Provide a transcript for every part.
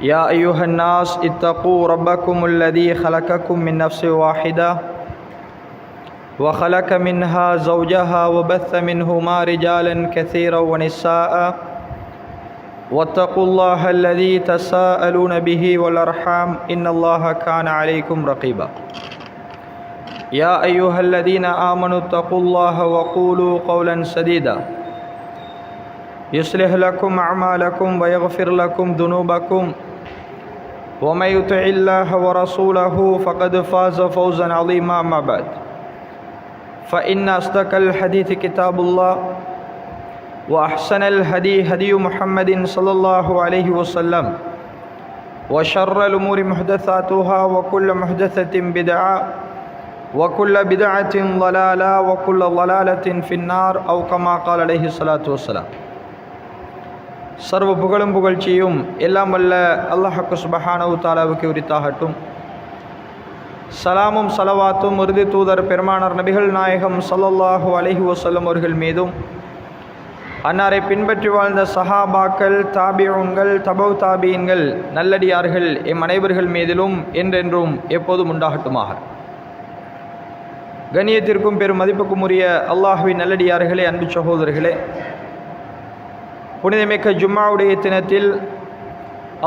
يا أيها الناس اتقوا ربكم الذي خلقكم من نفس واحدة وخلق منها زوجها وبث منهما رجالا كثيرا ونساء واتقوا الله الذي تساءلون به والأرحام إن الله كان عليكم رقيبا يا أيها الذين آمنوا اتقوا الله وقولوا قولا سديدا يصلح لكم أعمالكم ويغفر لكم ذنوبكم ومن يطع الله ورسوله فقد فاز فوزا عظيما. أما بعد فإن أصدق الحديث كتاب الله وأحسن الهدي هدي محمد صلى الله عليه وسلم وشر الأمور محدثاتها وكل محدثة بدعة وكل بدعة ضلالة وكل ضلالة في النار أو كما قال عليه الصلاة والسلام. சர்வ புகழும் புகழ்ச்சியும் எல்லாம் வல்ல அல்லாஹ்வுக்கு சுப்ஹானஹு தஆலாவுக்கு உரித்தாகட்டும். சலாமும் சலவாத்தும் இறுதி தூதர் பெருமானார் நபிகள் நாயகம் ஸல்லல்லாஹு அலைஹி வஸல்லம் அவர்கள் மீதும் அன்னாரை பின்பற்றி வாழ்ந்த சஹாபாக்கள், தாபிஊன்கள், தபவு தாபீன்கள், நல்லடியார்கள் எம் அனைவர்கள் மீதிலும் என்றென்றும் எப்போதும் உண்டாகட்டுமாக. கண்ணியத்திற்கும் பெரும் மதிப்புக்கும் உரிய அல்லாஹ்வின் நல்லடியார்களே, அன்பு சகோதரர்களே, புனிதமிக்க ஜும்மாவுடைய தினத்தில்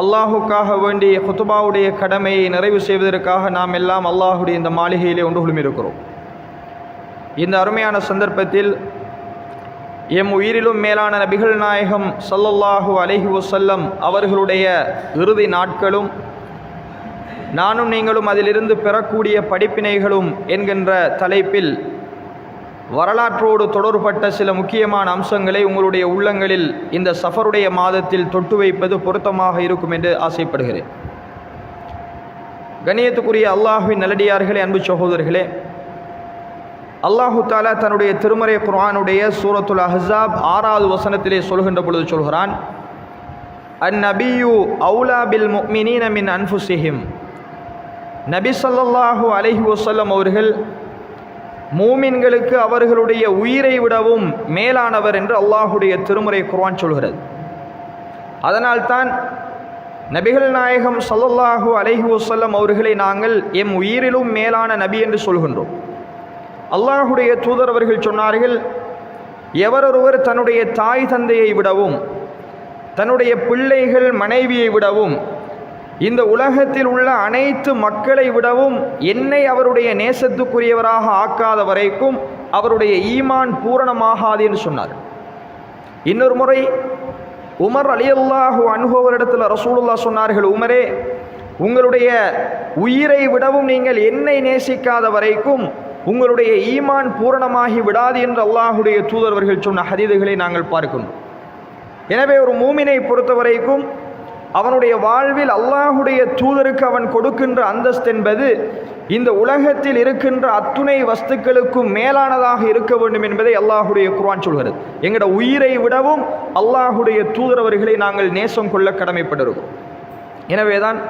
அல்லாஹுக்காக வேண்டி குத்துபாவுடைய கடமையை நிறைவு செய்வதற்காக நாம் எல்லாம் அல்லாஹுடைய இந்த மாளிகையிலே ஒன்றுகளும் இருக்கிறோம். இந்த அருமையான சந்தர்ப்பத்தில் எம் உயிரிலும் மேலான நபிகள் நாயகம் ஸல்லல்லாஹு அலைஹி வஸல்லம் அவர்களுடைய இறுதி நாட்களும் நானும் நீங்களும் அதிலிருந்து பெறக்கூடிய படிப்பினைகளும் என்கின்ற தலைப்பில் வரலாற்றோடு தொடர்பட்ட சில முக்கியமான அம்சங்களை உங்களுடைய உள்ளங்களில் இந்த சஃபருடைய மாதத்தில் தொட்டு வைப்பது பொருத்தமாக இருக்கும் என்று ஆசைப்படுகிறேன். கண்ணியத்துக்குரிய அல்லாஹ்வின் நல்லடியார்களே, அன்பு சகோதரர்களே, அல்லாஹு தஆலா தன்னுடைய திருமறை குர்ஆனுடைய சூரத்துல் அஹ்ஸாப் 6வது வசனத்திலே சொல்கின்ற பொழுது சொல்கிறான், அந்நபியு அவுலா பில் முஃமினீன மின் அன்ஃபுஸிஹிம். நபி ஸல்லல்லாஹு அலைஹி வஸல்லம் அவர்கள் மூமின்களுக்கு அவர்களுடைய உயிரை விடவும் மேலானவர் என்று அல்லாஹுடைய திருமறை குர்ஆன் சொல்கிறது. அதனால்தான் நபிகள் நாயகம் ஸல்லல்லாஹு அலைஹி வஸல்லம் அவர்களை நாங்கள் எம் உயிரிலும் மேலான நபி என்று சொல்கின்றோம். அல்லாஹுடைய தூதர் அவர்கள் சொன்னார்கள், எவரொருவர் தன்னுடைய தாய் தந்தையை விடவும் தன்னுடைய பிள்ளைகள் மனைவியை விடவும் இந்த உலகத்தில் உள்ள அனைத்து மக்களை விடவும் என்னை அவருடைய நேசத்துக்குரியவராக ஆக்காத வரைக்கும் அவருடைய ஈமான் பூரணமாகாது என்று சொன்னார். இன்னொரு முறை உமர் ரலியல்லாஹு அன்ஹு அவரிடத்தில் ரசூலுல்லாஹ் சொன்னார்கள், உமரே, உங்களுடைய உயிரை விடவும் நீங்கள் என்னை நேசிக்காத வரைக்கும் உங்களுடைய ஈமான் பூரணமாகி விடாது என்று அல்லாஹுடைய தூதரவர்கள் சொன்ன ஹதீதுகளை நாங்கள் பார்க்கணும். எனவே ஒரு மூமினை பொறுத்த வரைக்கும் அவனுடைய வாழ்வில் அல்லாஹுடைய தூதருக்கு அவன் கொடுக்கின்ற அந்தஸ்து என்பது இந்த உலகத்தில் இருக்கின்ற அத்துணை வஸ்துக்களுக்கும் மேலானதாக இருக்க வேண்டும் என்பதை அல்லாஹுடைய குர்ஆன் சொல்கிறது. எங்களோட உயிரை விடவும் அல்லாஹுடைய தூதரவர்களை நாங்கள் நேசம் கொள்ள கடமைப்பட்டிருக்கிறோம். எனவேதான்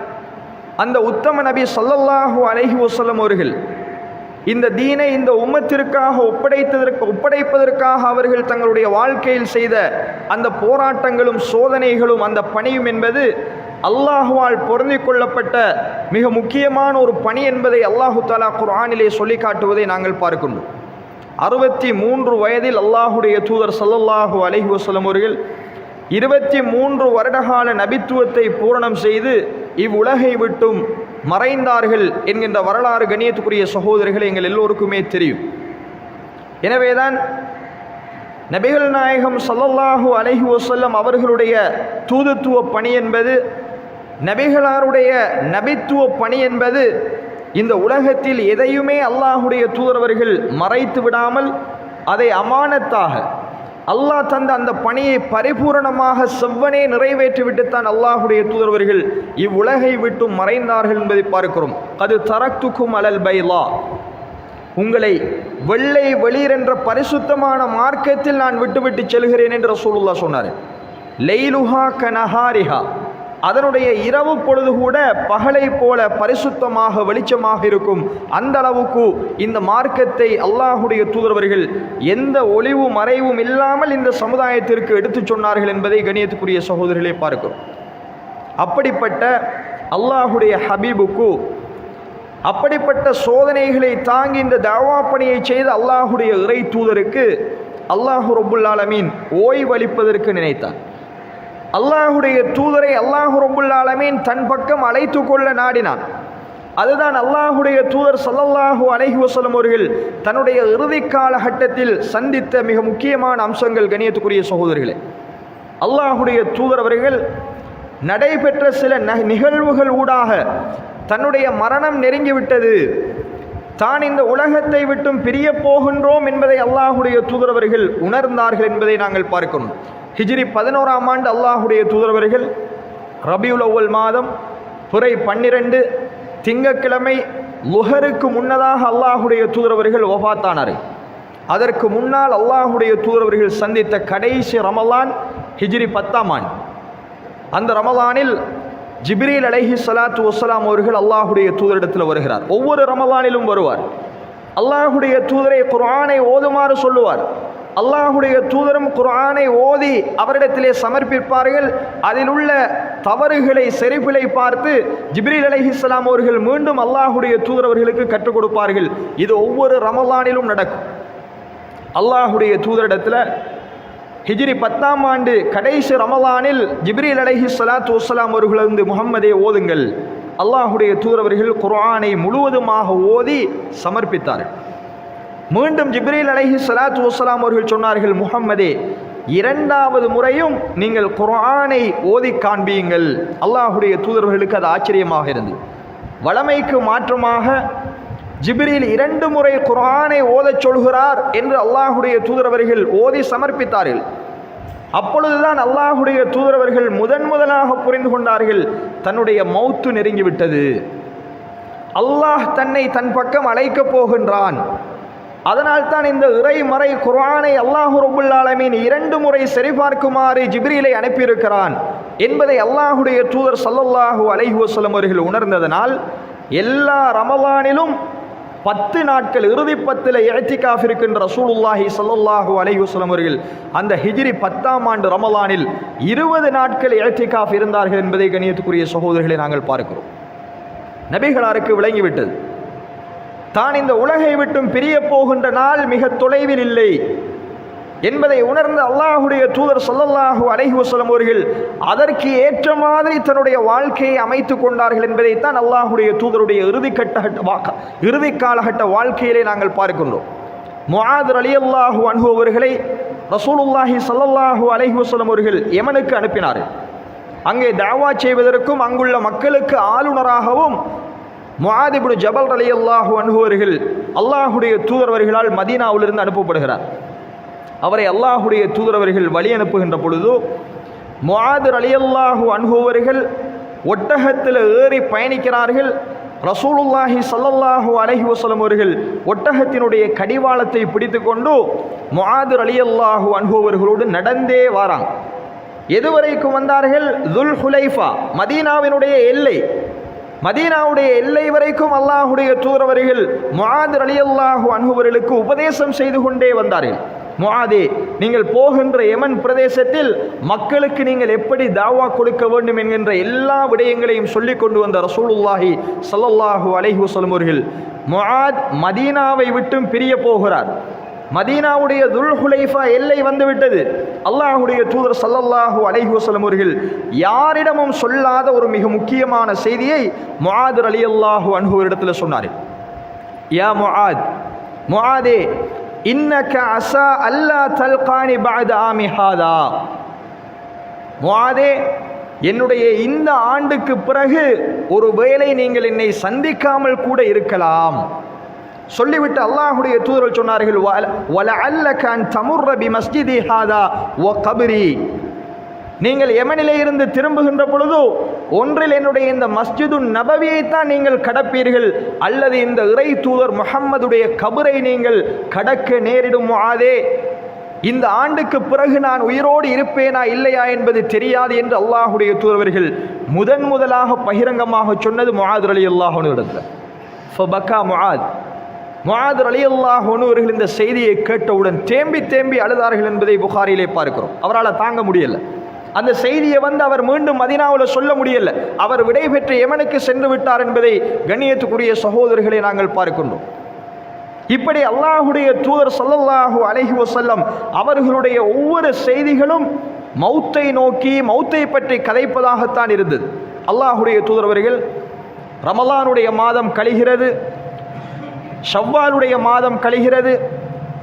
அந்த உத்தம நபி ஸல்லல்லாஹு அலைஹி வஸல்லம் அவர்கள் இந்த தீனை இந்த உம்மத்திற்காக ஒப்படைப்பதற்காக அவர்கள் தங்களுடைய வாழ்க்கையில் செய்த அந்த போராட்டங்களும் சோதனைகளும் அந்த பணியும் என்பது அல்லாஹுவால் பொருந்திக் கொள்ளப்பட்ட மிக முக்கியமான ஒரு பணி என்பதை அல்லாஹு தஆலா குர்ஆனிலே சொல்லி காட்டுவதை நாங்கள் பார்க்கின்றோம். 63 வயதில் அல்லாஹுடைய தூதர் ஸல்லல்லாஹு அலைஹி வஸல்லம் அவர்கள் 23 வருடகால நபித்துவத்தை பூரணம் செய்து இவ்வுலகை விட்டும் மறைந்தார்கள் என்கின்ற வரலாறு கண்ணியத்துக்குரிய சகோதரர்கள் எங்கள் எல்லோருக்குமே தெரியும். எனவேதான் நபிகள் நாயகம் ஸல்லல்லாஹு அலைஹி வஸல்லம் அவர்களுடைய தூதுத்துவ பணி என்பது, நபிகளாருடைய நபித்துவ பணி என்பது இந்த உலகத்தில் எதையுமே அல்லாஹுடைய தூதரவர்கள் மறைத்து விடாமல் அதை அமானத்தாக அல்லாஹ் தந்த அந்த பணியை பரிபூரணமாக செவ்வனே நிறைவேற்றிவிட்டுத்தான் அல்லாஹுடைய தூதரவர்கள் இவ்வுலகை விட்டு மறைந்தார்கள் என்பதை பார்க்கிறோம். அது தரக்துக்கும் அலல் பைலா, உங்களை வெள்ளை வெளிர் என்ற பரிசுத்தமான மார்க்கத்தில் நான் விட்டுவிட்டு செல்கிறேன் என்று ரசூலுல்லாஹ் சொன்னார். லைலுஹா கனஹாரிஹா, அதனுடைய இரவு பொழுது கூட பகலை போல பரிசுத்தமாக வெளிச்சமாக இருக்கும். அந்த அளவுக்கு இந்த மார்க்கத்தை அல்லாஹுடைய தூதரவர்கள் எந்த ஒளிவு மறைவும் இல்லாமல் இந்த சமுதாயத்திற்கு எடுத்து சொன்னார்கள் என்பதை கண்ணியத்துக்குரிய சகோதரர்களே பார்க்கிறோம். அப்படிப்பட்ட அல்லாஹுடைய ஹபீபுக்கு, அப்படிப்பட்ட சோதனைகளை தாங்கி இந்த தஅவா பணியை செய்த அல்லாஹுடைய இறை தூதருக்கு அல்லாஹு ரப்புல் ஆலமீன் ஓய்வளிப்பதற்கு நினைத்தார். அல்லாஹுடைய தூதரை அல்லாஹு ரப்புல் ஆலமீன் தன் பக்கம் அழைத்து கொள்ள நாடினான். அதுதான் அல்லாஹுடைய தூதர் ஸல்லல்லாஹு அலைஹி வஸல்லம் அவர்கள் தன்னுடைய இறுதி காலகட்டத்தில் சந்தித்த மிக முக்கியமான அம்சங்கள். கண்ணியத்துக்குரிய சகோதரர்களே, அல்லாஹுடைய தூதர் அவர்கள் நடைபெற்ற சில நிகழ்வுகள் ஊடாக தன்னுடைய மரணம் நெருங்கிவிட்டது, தான் இந்த உலகத்தை விட்டும் பிரிய போகின்றோம் என்பதை அல்லாஹுடைய தூதர் அவர்கள் உணர்ந்தார்கள் என்பதை நாங்கள் பார்க்கணும். ஹிஜ்ரி 11ஆம் ஆண்டு அல்லாஹுடைய தூதர் அவர்கள் ரபியுல் அவ்வல் மாதம் பிறை 12 திங்கட்கிழமை லுஹருக்கு முன்னதாக அல்லாஹுடைய தூதர் அவர்கள் வஃபாத்தானார். அதற்கு முன்னால் அல்லாஹுடைய தூதர் அவர்கள் சந்தித்த கடைசி ரமலான் ஹிஜ்ரி 10ஆம் ஆண்டு. அந்த ரமலானில் ஜிப்ரீல் அலைஹிஸ்ஸலாத்து வஸ்ஸலாம் அவர்கள் அல்லாஹுடைய தூதரிடத்தில் வருகிறார். ஒவ்வொரு ரமலானிலும் வருவார். அல்லாஹுடைய தூதரை குர்ஆனை ஓதுமாறு சொல்லுவார். அல்லாஹுடைய தூதரும் குர்ஆனை ஓதி அவரிடத்திலே சமர்ப்பிப்பார்கள். அதில் உள்ள தவறுகளை செறிப்பிலை பார்த்து ஜிப்ரீல் அலைஹிஸ்ஸலாம் அவர்கள் மீண்டும் அல்லாஹுடைய தூதர் அவர்களுக்கு கற்றுக் கொடுப்பார்கள். இது ஒவ்வொரு ரமலானிலும் நடக்கும். அல்லாஹுடைய தூதரிடத்தில் ஹிஜ்ரி 10ஆம் ஆண்டு கடைசி ரமலானில் ஜிப்ரீல் அலைஹிஸ்ஸலாத்து வஸ்ஸலாம் அவர்கள் வந்து முஹம்மதே ஓதுங்கள். அல்லாஹுடைய தூதர் அவர்கள் குர்ஆனை முழுவதுமாக ஓதி சமர்ப்பித்தார்கள். மீண்டும் ஜிப்ரீல் அலைஹிஸ்ஸலாத்து வஸ்ஸலாம் அவர்கள் சொன்னார்கள், முஹம்மதே, 2வது முறையும் நீங்கள் குர்ஆனை ஓதி காண்பியுங்கள். அல்லாஹுடைய தூதர்களுக்கு அது ஆச்சரியமாக இருந்தது. வழமைக்கு மாற்றமாக ஜிப்ரீல் 2 முறை குர்ஆனை ஓதச் சொல்கிறார் என்று அல்லாஹுடைய தூதரவர்கள் ஓதி சமர்ப்பித்தார்கள். அப்பொழுதுதான் அல்லாஹுடைய தூதரவர்கள் முதலாக புரிந்து கொண்டார்கள், தன்னுடைய மௌத்து நெருங்கிவிட்டது, அல்லாஹ் தன்னை தன் பக்கம் அழைக்கப் போகின்றான். அதனால் தான் இந்த இறைமறை குர்ஆனை அல்லாஹு ரப்புல் ஆலமீன் 2 முறை சரிபார்க்குமாறு ஜிப்ரீலை அனுப்பியிருக்கிறான் என்பதை அல்லாஹுடைய தூதர் ஸல்லல்லாஹு அலைஹி வஸல்லம் அவர்கள் உணர்ந்ததனால் எல்லா ரமலானிலும் 10 நாட்கள் இறுதி 10ல் இஅ்திகாஃப் இருக்கின்ற ரசூலுல்லாஹி ஸல்லல்லாஹு அலைஹி வஸல்லம் அவர்கள் அந்த ஹிஜ்ரி 10ஆம் ஆண்டு ரமலானில் 20 நாட்கள் இஅ்திகாஃப் இருந்தார்கள் என்பதை கண்ணியத்துக்குரிய சகோதரர்களை நாங்கள் பார்க்கிறோம். நபிகளாருக்கு விளங்கிவிட்டது, தான் இந்த உலகை விட்டும் பிரிய போகின்ற நாள் மிக தொலைவில் இல்லை என்பதை உணர்ந்த அல்லாஹுடைய தூதர் ஸல்லல்லாஹு அலைஹி வஸல்லம் அவர்கள் அதற்கு ஏற்ற மாதிரி தன்னுடைய வாழ்க்கையை அமைத்துக் கொண்டார்கள் என்பதைத்தான் அல்லாஹுடைய தூதருடைய இறுதி காலகட்ட வாழ்க்கையிலே நாங்கள் பார்க்கின்றோம். முஆத் ரலியல்லாஹு அன்ஹு அவர்களை ரசூலுல்லாஹி ஸல்லல்லாஹு அலைஹி வஸல்லம் அவர்கள் யமனுக்கு அனுப்பினார்கள். அங்கே தஅவா செய்வதற்கும் அங்குள்ள மக்களுக்கு ஆளுநராகவும் முஆத் இப்னு ஜபல் ரலியல்லாஹு அன்ஹு அவர்கள் அல்லாஹுடைய தூதரவர்களால் மதீனாவிலிருந்து அனுப்பப்படுகிறார். அவரை அல்லாஹுடைய தூதரவர்கள் வழி அனுப்புகின்ற பொழுது முஆத் ரலியல்லாஹு அன்ஹு அவர்கள் ஒட்டகத்தில் ஏறி பயணிக்கிறார்கள். ரசூலுல்லாஹி ஸல்லல்லாஹு அலைஹி வஸல்லம் அவர்கள் ஒட்டகத்தினுடைய கடிவாளத்தை பிடித்து கொண்டு முஆத் ரலியல்லாஹு அன்ஹு அவர்களோடு நடந்தே வாராங்க. எதுவரைக்கும் வந்தார்கள்? துல் ஹுலைஃபா, மதீனாவினுடைய எல்லை. மதீனாவுடைய எல்லை வரைக்கும் அல்லாஹுடைய தூதரவர்கள் முஆத் ரலியல்லாஹு அன்ஹு அவர்களுக்கு உபதேசம் செய்து கொண்டே வந்தார்கள். முஆதே, நீங்கள் போகின்ற யமன் பிரதேசத்தில் மக்களுக்கு நீங்கள் எப்படி தாவா கொடுக்க வேண்டும் என்கின்ற எல்லா விடயங்களையும் சொல்லிக் கொண்டு வந்த ரசூலுல்லாஹி ஸல்லல்லாஹு அலைஹி வஸல்லம் அவர்கள் முஆத் மதீனாவை விட்டும் பிரிய போகிறார். மதீனாவுடைய துல் ஹுலைஃபா எல்லை வந்துவிட்டது. அல்லாஹுடைய தூதர் ஸல்லல்லாஹு அலைஹி வஸல்லம் அவர்கள் யாரிடமும் சொல்லாத ஒரு மிக முக்கியமான செய்தியை முஆத் ரலியல்லாஹு அன்ஹு இடத்தில் சொன்னார். யா முஆத், முஆதே, இன்னக அஸா அல்லா தல்கானி பஅத ஆமி ஹாதா. முஆதே, என்னுடைய இந்த ஆண்டுக்கு பிறகு ஒரு வேளை நீங்கள் என்னை சந்திக்காமல் கூட இருக்கலாம் சொல்லிவிட்டு அல்லாஹுடைய தூதர்கள் சொன்னார்கள், வலஅல்லக அன் தமுர்ர பிமஸ்ஜிதி ஹாதா வ கப்ரி. நீங்கள் யமனிலே இருந்து திரும்புகின்ற பொழுது ஒன்றில் என்னுடைய இந்த மஸ்ஜிது நபவியைத்தான் நீங்கள் கடப்பீர்கள், அல்லது இந்த இறை தூதர் முஹம்மதுடைய கபரை நீங்கள் கடக்க நேரிடும். முஆதே, இந்த ஆண்டுக்கு பிறகு நான் உயிரோடு இருப்பேனா இல்லையா என்பது தெரியாது என்று அல்லாஹுடைய தூதர்கள் முதலாக பகிரங்கமாக சொன்னது முஆத் ரலியல்லாஹு அன்ஹு இடத்தில். ஃபபக்கா முஆத். முஆத் ரலியல்லாஹு அன்ஹு அவர்கள் இந்த செய்தியை கேட்டவுடன் தேம்பி அழுதார்கள் என்பதை புகாரியிலே பார்க்கிறோம். அவரால் தாங்க முடியல. அந்த செய்தியை அவர் மீண்டும் மதீனாவில் சொல்ல முடியல. அவர் விடைபெற்று யமனுக்கு சென்று விட்டார் என்பதை கண்ணியத்துக்குரிய சகோதரர்களை நாங்கள் பார்க்கின்றோம். இப்படி அல்லாஹுடைய தூதர் ஸல்லல்லாஹு அலைஹி வஸல்லம் அவர்களுடைய ஒவ்வொரு செய்திகளும் மௌத்தை நோக்கி, மௌத்தை பற்றி கதைப்பதாகத்தான் இருந்தது. அல்லாஹுடைய தூதர் அவர்கள் ரமலானுடைய மாதம் கழிகிறது, ஷவ்வாலுடைய மாதம் கழிகிறது,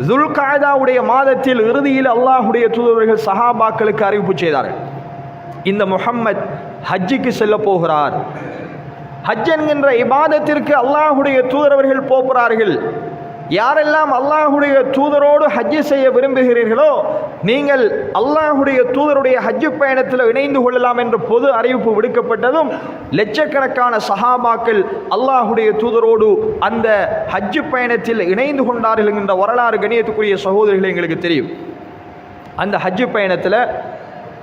துல்காதாவுடைய மாதத்தில் இறுதியில் அல்லாஹுடைய தூதர்கள் சஹாபாக்களுக்கு அறிவிப்பு செய்தார்கள், இந்த முஹம்மத் ஹஜ்ஜுக்கு செல்ல போகிறார். ஹஜ் என்கின்ற இபாதத்திற்கு அல்லாஹுடைய தூதரவர்கள் போகிறார்கள். யாரெல்லாம் அல்லாஹுடைய தூதரோடு ஹஜ்ஜு செய்ய விரும்புகிறீர்களோ நீங்கள் அல்லாஹுடைய தூதருடைய ஹஜ்ஜு பயணத்தில் இணைந்து கொள்ளலாம் என்ற பொது அறிவிப்பு விடுக்கப்பட்டதும் லட்சக்கணக்கான சஹாபாக்கள் அல்லாஹுடைய தூதரோடு அந்த ஹஜ்ஜு பயணத்தில் இணைந்து கொண்டார்கள் என்கின்ற வரலாறு கண்ணியத்துக்குரிய சகோதரிகளை எங்களுக்கு தெரியும். அந்த ஹஜ்ஜு பயணத்தில்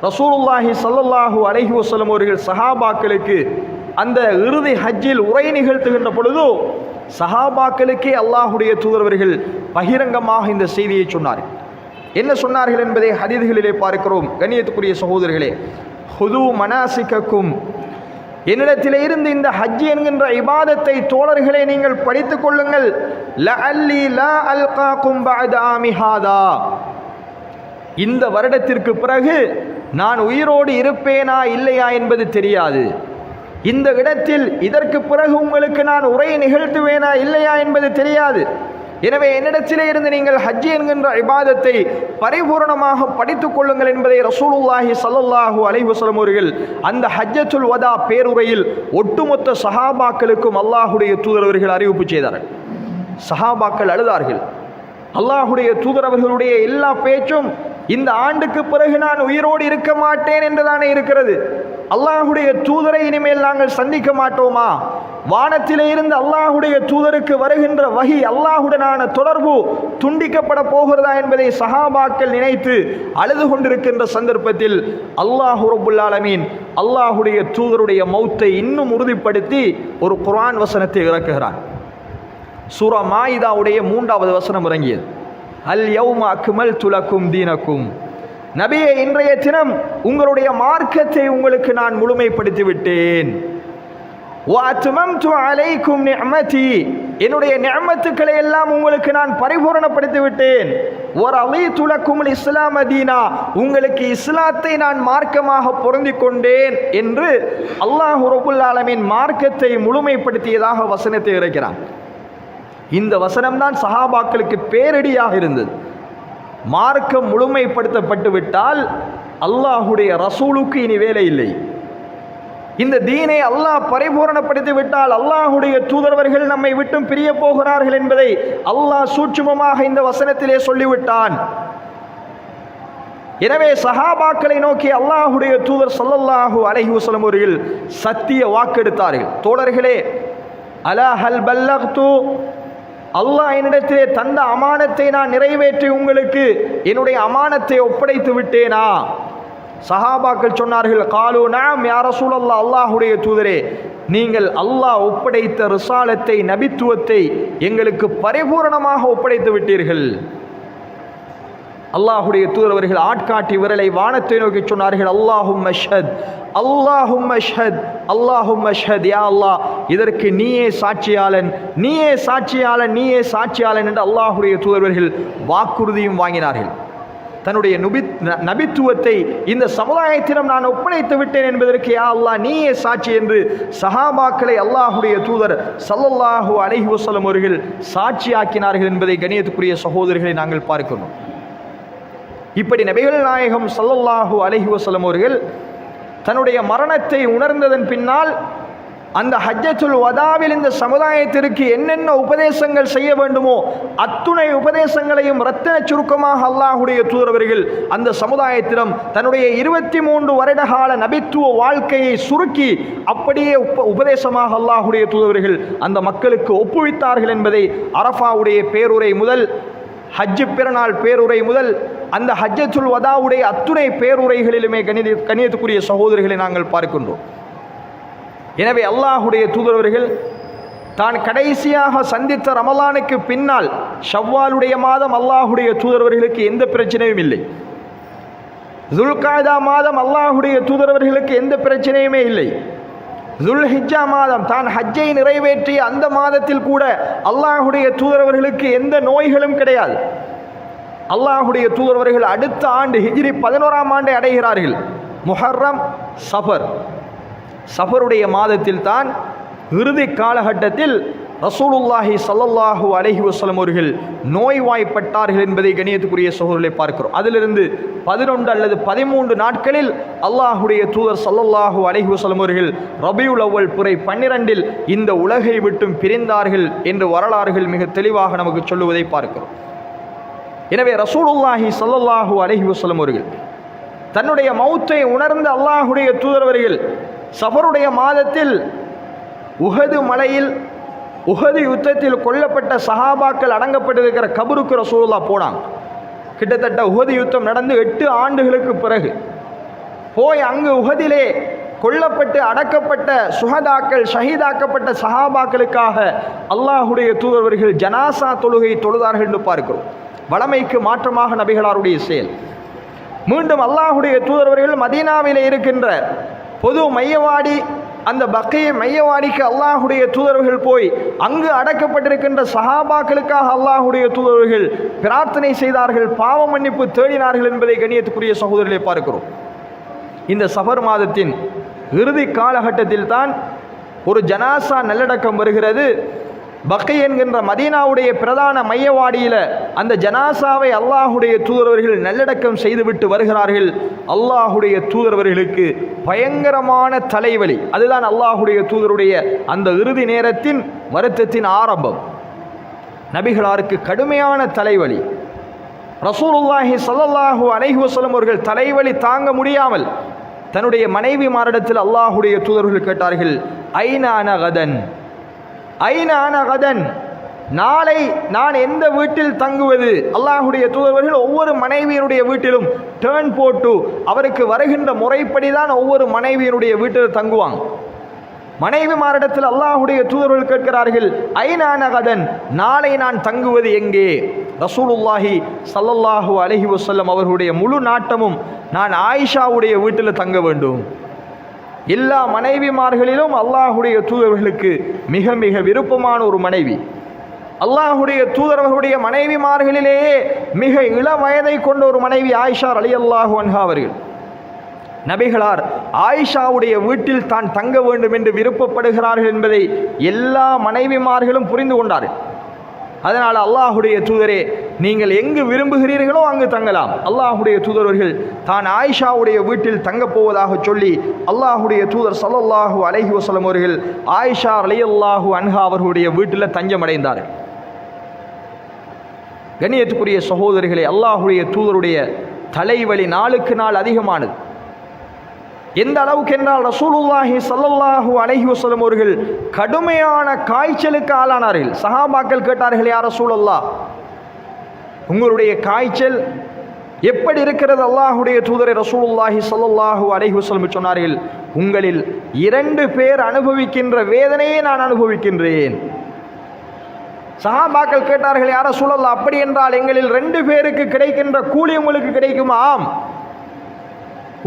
ரசூலுல்லாஹி ஸல்லல்லாஹு அலைஹி வஸல்லம் அவர்கள் சஹாபாக்களுக்கு அந்த இறுதி ஹஜ்ஜில் உரை நிகழ்த்துகின்ற பொழுது சஹாபாக்களுக்கே அல்லாஹுடைய தூதரவர்கள் பகிரங்கமாக இந்த செய்தியை சொன்னார்கள். என்ன சொன்னார்கள் என்பதை ஹதீஸ்களிலே பார்க்கிறோம். கண்ணியத்துக்குரிய சகோதரர்களே, ஹுது மனாசிகக்கும், என்னிடத்திலே இருந்து இந்த ஹஜ் என்கின்ற இபாதத்தை தோழர்களே நீங்கள் படித்துக் கொள்ளுங்கள். லஅல்லி லா அல்காக்கும் பஅத ஆமி ஹாதா, இந்த வருடத்திற்கு பிறகு நான் உயிரோடு இருப்பேனா இல்லையா என்பது தெரியாது. இந்த இடத்தில் இதற்கு பிறகு உங்களுக்கு நான் உரையை நிகழ்த்துவேனா இல்லையா என்பது தெரியாது. எனவே என்னிடத்திலே இருந்து நீங்கள் ஹஜ் என்கின்ற இபாதத்தை பரிபூர்ணமாக படித்துக் கொள்ளுங்கள் என்பதை ரசூலுல்லாஹி ஸல்லல்லாஹு அலைஹி வஸல்லம் அவர்கள் அந்த ஹஜ்ஜத்துல் வதா பேருரையில் ஒட்டுமொத்த சஹாபாக்களுக்கும் அல்லாஹுடைய தூதரவர்கள் அறிவிப்பு செய்தார்கள். சஹாபாக்கள் அழுதார்கள். அல்லாஹுடைய தூதரவர்களுடைய எல்லா பேச்சும் இந்த ஆண்டுக்கு பிறகு நான் உயிரோடு இருக்க மாட்டேன் என்றுதானே இருக்கிறது. அல்லாஹுடைய தூதரை இனிமேல் நாங்கள் சந்திக்க மாட்டோமா? வானத்திலே இருந்து அல்லாஹுடைய தூதருக்கு வருகின்ற வஹி, அல்லாஹுடனான தொடர்பு துண்டிக்கப்பட போகிறதா என்பதை சஹாபாக்கள் நினைத்து அழுது கொண்டிருக்கின்ற சந்தர்ப்பத்தில் அல்லாஹு ரப்புல் ஆலமீன் அல்லாஹுடைய தூதருடைய மௌத்தை இன்னும் உறுதிப்படுத்தி ஒரு குர்ஆன் வசனத்தை இறக்குகிறான். சூரா மாயிதாவுடைய 3வது வசனம் இறங்கியது. அல் யௌம அக்மல்து லக்கும் தீனக்கும், நபியே இன்றைய தினம் உங்களுடைய மார்க்கத்தை உங்களுக்கு நான் முழுமைப்படுத்தி விட்டேன். வஅத்மம்து அலைக்கும் நிஅமதி, என்னுடைய நிஅமத்துக்களை எல்லாம் உங்களுக்கு நான் பரிபூரணப்படுத்தி விட்டேன். வரலீது லக்குமுல் இஸ்லாம தீனா, உங்களுக்கு இஸ்லாத்தை நான் மார்க்கமாக பொருந்திக் கொண்டேன் என்று அல்லாஹ் ரப்புல் ஆலமீன் மார்க்கத்தை முழுமைப்படுத்தியதாக வசனத்தை இறக்கிறான். இந்த வசனம்தான் சஹாபாக்களுக்கு பேரடியாக இருந்தது. மார்க்கம் முழுமைப்படுத்தப்பட்டு விட்டால் அல்லாஹுடைய ரசூலுக்கு இனி வேலை இல்லை. இந்த தீனை அல்லாஹ் பரிபூரணப்படுத்தி விட்டால் அல்லாஹுடைய தூதரவர்கள் நம்மை விட்டும் பிரிய போகிறார்கள் என்பதை அல்லாஹ் சூட்சுமமாக இந்த வசனத்திலே சொல்லிவிட்டான். எனவே சஹாபாக்களை நோக்கி அல்லாஹுடைய தூதர் ஸல்லல்லாஹு அலைஹி வஸல்லம் அவர்கள் சத்திய வாக்கெடுத்தார்கள். தோழர்களே, அலா ஹல் பல்லக்து, அல்லாஹ் என்னிடத்திலே தந்த அமானத்தை நான் நிறைவேற்றி உங்களுக்கு என்னுடைய அமானத்தை ஒப்படைத்து விட்டேனா? சஹாபாக்கள் சொன்னார்கள், காலு நஅம் யா ரசூலல்லாஹ், அல்லாஹுடைய தூதரே, நீங்கள் அல்லாஹ் ஒப்படைத்த ரிசாலத்தை, நபித்துவத்தை எங்களுக்கு பரிபூரணமாக ஒப்படைத்து விட்டீர்கள். அல்லாஹுடைய தூதரவர்கள் ஆட்காட்டி விரலை வானத்தை நோக்கி சொன்னார்கள், அல்லாஹும்ம ஷ்ஹத், அல்லாஹும்ம ஷ்ஹத், அல்லாஹும்ம ஷ்ஹத், யா அல்லாஹ் இதற்கு நீயே சாட்சியாளன், நீயே சாட்சியாளன், நீயே சாட்சியாளன் என்று அல்லாஹுடைய தூதரவர்கள் வாக்குறுதியும் வாங்கினார்கள். தன்னுடைய நபித்துவத்தை இந்த சமுதாயத்திடம் நான் ஒப்படைத்து விட்டேன் என்பதற்கு யா அல்லாஹ் நீயே சாட்சி என்று சஹாபாக்களை அல்லாஹுடைய தூதர் ஸல்லல்லாஹு அலைஹி வஸல்லம் அவர்கள் சாட்சியாக்கினார்கள் என்பதை கண்ணியத்துக்குரிய சகோதரர்களை நாங்கள் பார்க்கிறோம். இப்படி நபிகள் நாயகம் ஸல்லல்லாஹு அலைஹி வஸல்லம் அவர்கள் தன்னுடைய மரணத்தை உணர்ந்ததன் பின்னால் அந்த ஹஜ்ஜத்துல் வதாவில் இந்த சமுதாயத்திற்கு என்னென்ன உபதேசங்கள் செய்ய வேண்டுமோ அத்துணை உபதேசங்களையும் ரத்தின சுருக்கமாக அல்லாஹுடைய தூதரவர்கள் அந்த சமுதாயத்திடம் தன்னுடைய 23 வருட கால நபித்துவ வாழ்க்கையை சுருக்கி அப்படியே உபதேசமாக அல்லாஹுடைய தூதரவர்கள் அந்த மக்களுக்கு ஒப்புவித்தார்கள் என்பதை அரஃபாவுடைய பேருரை முதல், ஹஜ்ஜு பிறநாள் பேருரை முதல், அந்த ஹஜ்ஜத்துல் வதாவுடைய அத்துணை பேருரைகளிலுமே கண்ணியத்துக்குரிய சகோதரிகளை நாங்கள் பார்க்கின்றோம். எனவே அல்லாஹுடைய தூதரவர்கள் தான் கடைசியாக சந்தித்த ரமலானுக்கு பின்னால் ஷவ்வாலுடைய மாதம் அல்லாஹுடைய தூதரவர்களுக்கு எந்த பிரச்சனையும் இல்லை. துல்காதா மாதம் அல்லாஹுடைய தூதரவர்களுக்கு எந்த பிரச்சனையுமே இல்லை. துல்ஹிஜ்ஜா மாதம் தான் ஹஜ்ஜை நிறைவேற்றிய அந்த மாதத்தில் கூட அல்லாஹுடைய தூதரவர்களுக்கு எந்த நோய்களும் கிடையாது. அல்லாஹுடைய தூதரவர்கள் அடுத்த ஆண்டு ஹிஜ்ரி 11ஆம் ஆண்டை அடைகிறார்கள். முஹர்ரம், சஃபர், சஃபருடைய மாதத்தில் தான் இறுதி காலகட்டத்தில் ரசூலுல்லாஹி ஸல்லல்லாஹு அலைஹி வஸல்லம் அவர்கள் நோய்வாய்ப்பட்டார்கள் என்பதை கணியத்துக்குரிய சகோதரர்களை பார்க்கிறோம். அதிலிருந்து 11 அல்லது 13 நாட்களில் அல்லாஹுடைய தூதர் ஸல்லல்லாஹு அலைஹி வஸல்லம் அவர்கள் ரபியுல் அவ்வல் பிறை 12இல் இந்த உலகை விட்டும் பிரிந்தார்கள் என்று வரலாறுகள் மிக தெளிவாக நமக்கு சொல்லுவதை பார்க்கிறோம். எனவே ரசூலுல்லாஹி ஸல்லல்லாஹு அலைஹி வஸல்லம் அவர்கள் தன்னுடைய மௌத்தை உணர்ந்த அல்லாஹுடைய தூதரவர்கள் சஃபருடைய மாதத்தில் உஹது மலையில் உஹது யுத்தத்தில் கொல்லப்பட்ட சஹாபாக்கள் அடங்கப்பட்டிருக்கிற கபருக்கு ரசூலுல்லாஹ் போனாங்க. கிட்டத்தட்ட உஹது யுத்தம் நடந்து 8 ஆண்டுகளுக்கு பிறகு போய் அங்கு உஹதிலே கொல்லப்பட்டு அடக்கப்பட்ட சுஹதாக்கள் ஷஹீதாக்கப்பட்ட சஹாபாக்களுக்காக அல்லாஹுடைய தூதரவர்கள் ஜனாசா தொழுகை தொழுதார்கள் என்று பார்க்கிறோம். வளமைக்கு மாற்றமாக நபிகளாருடைய செயல். மீண்டும் அல்லாஹுடைய தூதரவர்கள் மதீனாவிலே இருக்கின்ற பொது மையவாடி அந்த பக்கிய மையவாடிக்கு அல்லாஹுடைய தூதரவர்கள் போய் அங்கு அடக்கப்பட்டிருக்கின்ற சஹாபாக்களுக்காக அல்லாஹுடைய தூதரவர்கள் பிரார்த்தனை செய்தார்கள், பாவ மன்னிப்பு தேடினார்கள் என்பதை கண்ணியத்துக்குரிய சகோதரர்களை பார்க்கிறோம். இந்த சஃபர் மாதத்தின் இறுதி காலகட்டத்தில் தான் ஒரு ஜனாசா நல்லடக்கம் வருகிறது. பக்கை என்கின்ற மதீனாவுடைய பிரதான மையவாடியில் அந்த ஜனாசாவை அல்லாஹுடைய தூதரவர்கள் நல்லடக்கம் செய்துவிட்டு வருகிறார்கள். அல்லாஹுடைய தூதரவர்களுக்கு பயங்கரமான தலைவலி. அதுதான் அல்லாஹுடைய தூதருடைய அந்த இறுதி நேரத்தின் வருத்தத்தின் ஆரம்பம். நபிகளாருக்கு கடுமையான தலைவலி. ரசூலுல்லாஹி ஸல்லல்லாஹு அலைஹி வஸல்லம் அவர்கள் தலைவலி தாங்க முடியாமல் தன்னுடைய மனைவிமாரிடத்தில் அல்லாஹுடைய தூதர்கள் கேட்டார்கள், ஐனான கதன், ஐனான கதன், நாளை நான் எந்த வீட்டில் தங்குவது? அல்லாஹுடைய தூதர்கள் ஒவ்வொரு மனைவியினுடைய வீட்டிலும் டேர்ன் போட்டு அவருக்கு வருகின்ற முறைப்படி தான் ஒவ்வொரு மனைவியினுடைய வீட்டில் தங்குவாங்க. மனைவிமாரிடத்தில் அல்லாஹுடைய தூதர்கள் கேட்கிறார்கள், ஐனான கதன், நாளை நான் தங்குவது எங்கே? ரசூலுல்லாஹி ஸல்லல்லாஹு அலைஹி வஸல்லம் அவர்களுடைய முழு நாட்டமும் நான் ஆயிஷாவுடைய வீட்டில் தங்க வேண்டும். எல்லா மனைவிமார்களிலும் அல்லாஹுடைய தூதர்களுக்கு மிக மிக விருப்பமான ஒரு மனைவி. அல்லாஹுடைய தூதரவர்களுடைய மனைவிமார்களிலேயே மிக இள வயதை கொண்ட ஒரு மனைவி ஆயிஷா ரலியல்லாஹு அன்ஹா அவர்கள். நபிகளார் ஆயிஷாவுடைய வீட்டில் தான் தங்க வேண்டும் என்று விருப்பப்படுகிறார்கள் என்பதை எல்லா மனைவிமார்களும் புரிந்து கொண்டார்கள். அதனால் அல்லாஹுடைய தூதரே, நீங்கள் எங்கு விரும்புகிறீர்களோ அங்கு தங்கலாம். அல்லாஹுடைய தூதரவர்கள் தான் ஆயிஷாவுடைய வீட்டில் தங்கப் போவதாக சொல்லி அல்லாஹுடைய தூதர் ஸல்லல்லாஹு அலைஹி வஸல்லம் அவர்கள் ஆயிஷா ரலியல்லாஹு அன்ஹா அவர்களுடைய வீட்டில் தஞ்சமடைந்தார்கள். கண்ணியத்துக்குரிய சகோதரிகளே, அல்லாஹுடைய தூதருடைய தலைவலி நாளுக்கு நாள் அதிகமானது. எந்த அளவுக்கு என்றால் ரசூலுல்லாஹி ஸல்லல்லாஹு அலைஹி வஸல்லம் அவர்கள் கடுமையான காய்ச்சலுக்கு ஆளானார்கள். சஹாபாக்கள் கேட்டார்கள், யா ரசூலல்லாஹ், உங்களுடைய காய்ச்சல் எப்படி இருக்கிறது? அல்லாஹுடைய தூதரை ரசூலுல்லாஹி ஸல்லல்லாஹு அலைஹி வஸல்லம் சொன்னார்கள், உங்களில் 2 பேர் அனுபவிக்கின்ற வேதனையை நான் அனுபவிக்கின்றேன். சஹாபாக்கள் கேட்டார்கள், யா ரசூலல்லாஹ், அப்படி என்றால் எங்களில் 2 பேருக்கு கிடைக்கின்ற கூலி உங்களுக்கு கிடைக்குமா? ஆம்,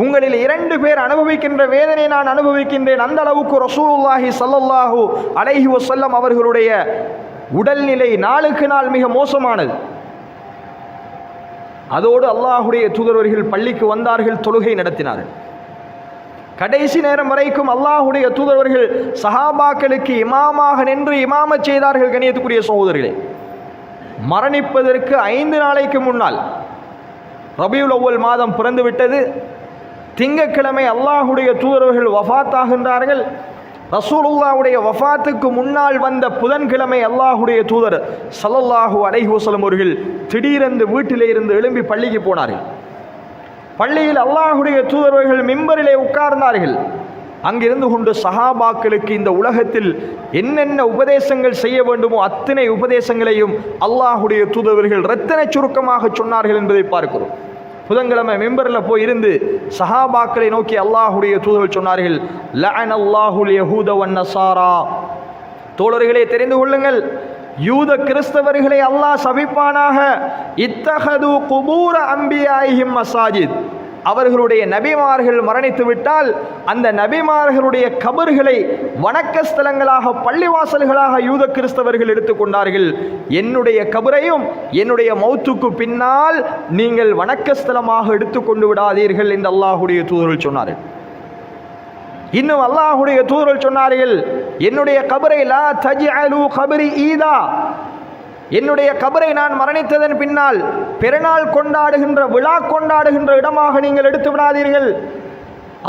உங்களில் 2 பேர் அனுபவிக்கின்ற வேதனை நான் அனுபவிக்கின்றேன். அந்த அளவுக்கு ரசூலுல்லாஹி ஸல்லல்லாஹு அலைஹி வஸல்லம் அவர்களுடைய உடல்நிலை நாளுக்கு நாள் மிக மோசமானது. அதோடு அல்லாஹுடைய தூதரவர்கள் பள்ளிக்கு வந்தார்கள், தொழுகை நடத்தினார்கள். கடைசி நேரம் வரைக்கும் அல்லாஹுடைய தூதரவர்கள் சஹாபாக்களுக்கு இமாமாக நின்று இமாமத் செய்தார்கள். கண்ணியத்துக்குரிய சகோதரர்களே, மரணிப்பதற்கு 5 நாளைக்கு முன்னால் ரபியுல் அவ்வல் மாதம் பிறந்து விட்டது. திங்கட்கிழமை அல்லாஹுடைய தூதரவர்கள் வஃபாத்தாகின்றார்கள். ரசூலுல்லாஹுடைய வஃபாத்துக்கு முன்னால் வந்த புதன்கிழமை அல்லாஹுடைய தூதர் ஸல்லல்லாஹு அலைஹி வஸல்லம் அவர்கள் திடீரென்று வீட்டிலே இருந்து எழும்பி பள்ளிக்கு போனார்கள். பள்ளியில் அல்லாஹுடைய தூதரவர்கள் மிம்பரிலே உட்கார்ந்தார்கள். அங்கிருந்து கொண்டு சஹாபாக்களுக்கு இந்த உலகத்தில் என்னென்ன உபதேசங்கள் செய்ய வேண்டுமோ அத்தனை உபதேசங்களையும் அல்லாஹுடைய தூதரவர்கள் ரத்தின சுருக்கமாக சொன்னார்கள் என்பதை பார்க்கிறோம். புதன்கிழமை மெம்பரில் போய் இருந்து சஹாபாக்களை நோக்கி அல்லாஹுடைய தூதர்கள் சொன்னார்கள், லஅனல்லாஹுல் யஹூத வன் நஸாரா, தோழர்களே தெரிந்து கொள்ளுங்கள், யூத கிறிஸ்தவர்களை அல்லாஹ் சபிப்பானாக. இத்தஹது குபூர அம்பியாயிஹிம் மசாஜித், அவர்களுடைய நபிமார்கள் மரணித்து விட்டால் அந்த நபிமார்களுடைய கபர்களை வணக்க ஸ்தலங்களாக, பள்ளிவாசல்களாக யூத கிறிஸ்தவர்கள் எடுத்துக்கொண்டார்கள். என்னுடைய கபரையும் என்னுடைய மௌத்துக்கு பின்னால் நீங்கள் வணக்க ஸ்தலமாக எடுத்துக்கொண்டு விடாதீர்கள் என்று அல்லாஹுடைய தூதர்கள் சொன்னார்கள். இன்னும் அல்லாஹுடைய தூதர்கள் சொன்னார்கள், என்னுடைய கபரை லா தஜ்அலு கபரி ஈதா, என்னுடைய கபரை நான் மரணித்ததன் பின்னால் பெருநாள் கொண்டாடுகின்ற, விழா கொண்டாடுகின்ற இடமாக நீங்கள் எடுத்து விடாதீர்கள்.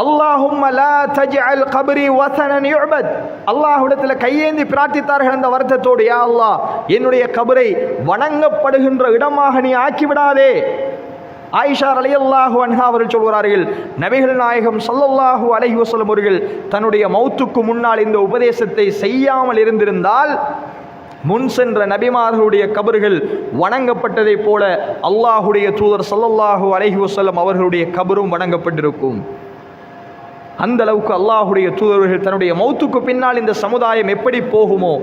அல்லாஹும்ம லா தஜ்அல் கபரி வஸனன் யுஅபத், அல்லாஹ்விடத்தில் கையேந்தி பிரார்த்தித்தார்கள் அந்த வருத்தத்தோடு, யா அல்லாஹ் என்னுடைய கபரை வணங்கப்படுகின்ற இடமாக நீ ஆக்கிவிடாதே. ஆயிஷா ரலியல்லாஹு அன்ஹா அவர்கள் சொல்கிறார்கள், நபிகள் நாயகம் ஸல்லல்லாஹு அலைஹி வஸல்லம் அவர்கள் தன்னுடைய மௌத்துக்கு முன்னால் இந்த உபதேசத்தை செய்யாமல் இருந்திருந்தால் முன் சென்ற நபிமார்களுடைய கபர்கள் வணங்கப்பட்டதைப் போல அல்லாஹுடைய தூதர் ஸல்லல்லாஹு அலைஹி வஸல்லம் அவர்களுடைய கபரும் வணங்கப்பட்டிருக்கும். அந்த அளவுக்கு அல்லாஹுடைய தூதர்கள் தன்னுடைய மௌத்துக்கு பின்னால் இந்த சமுதாயம் எப்படி போகுமோ,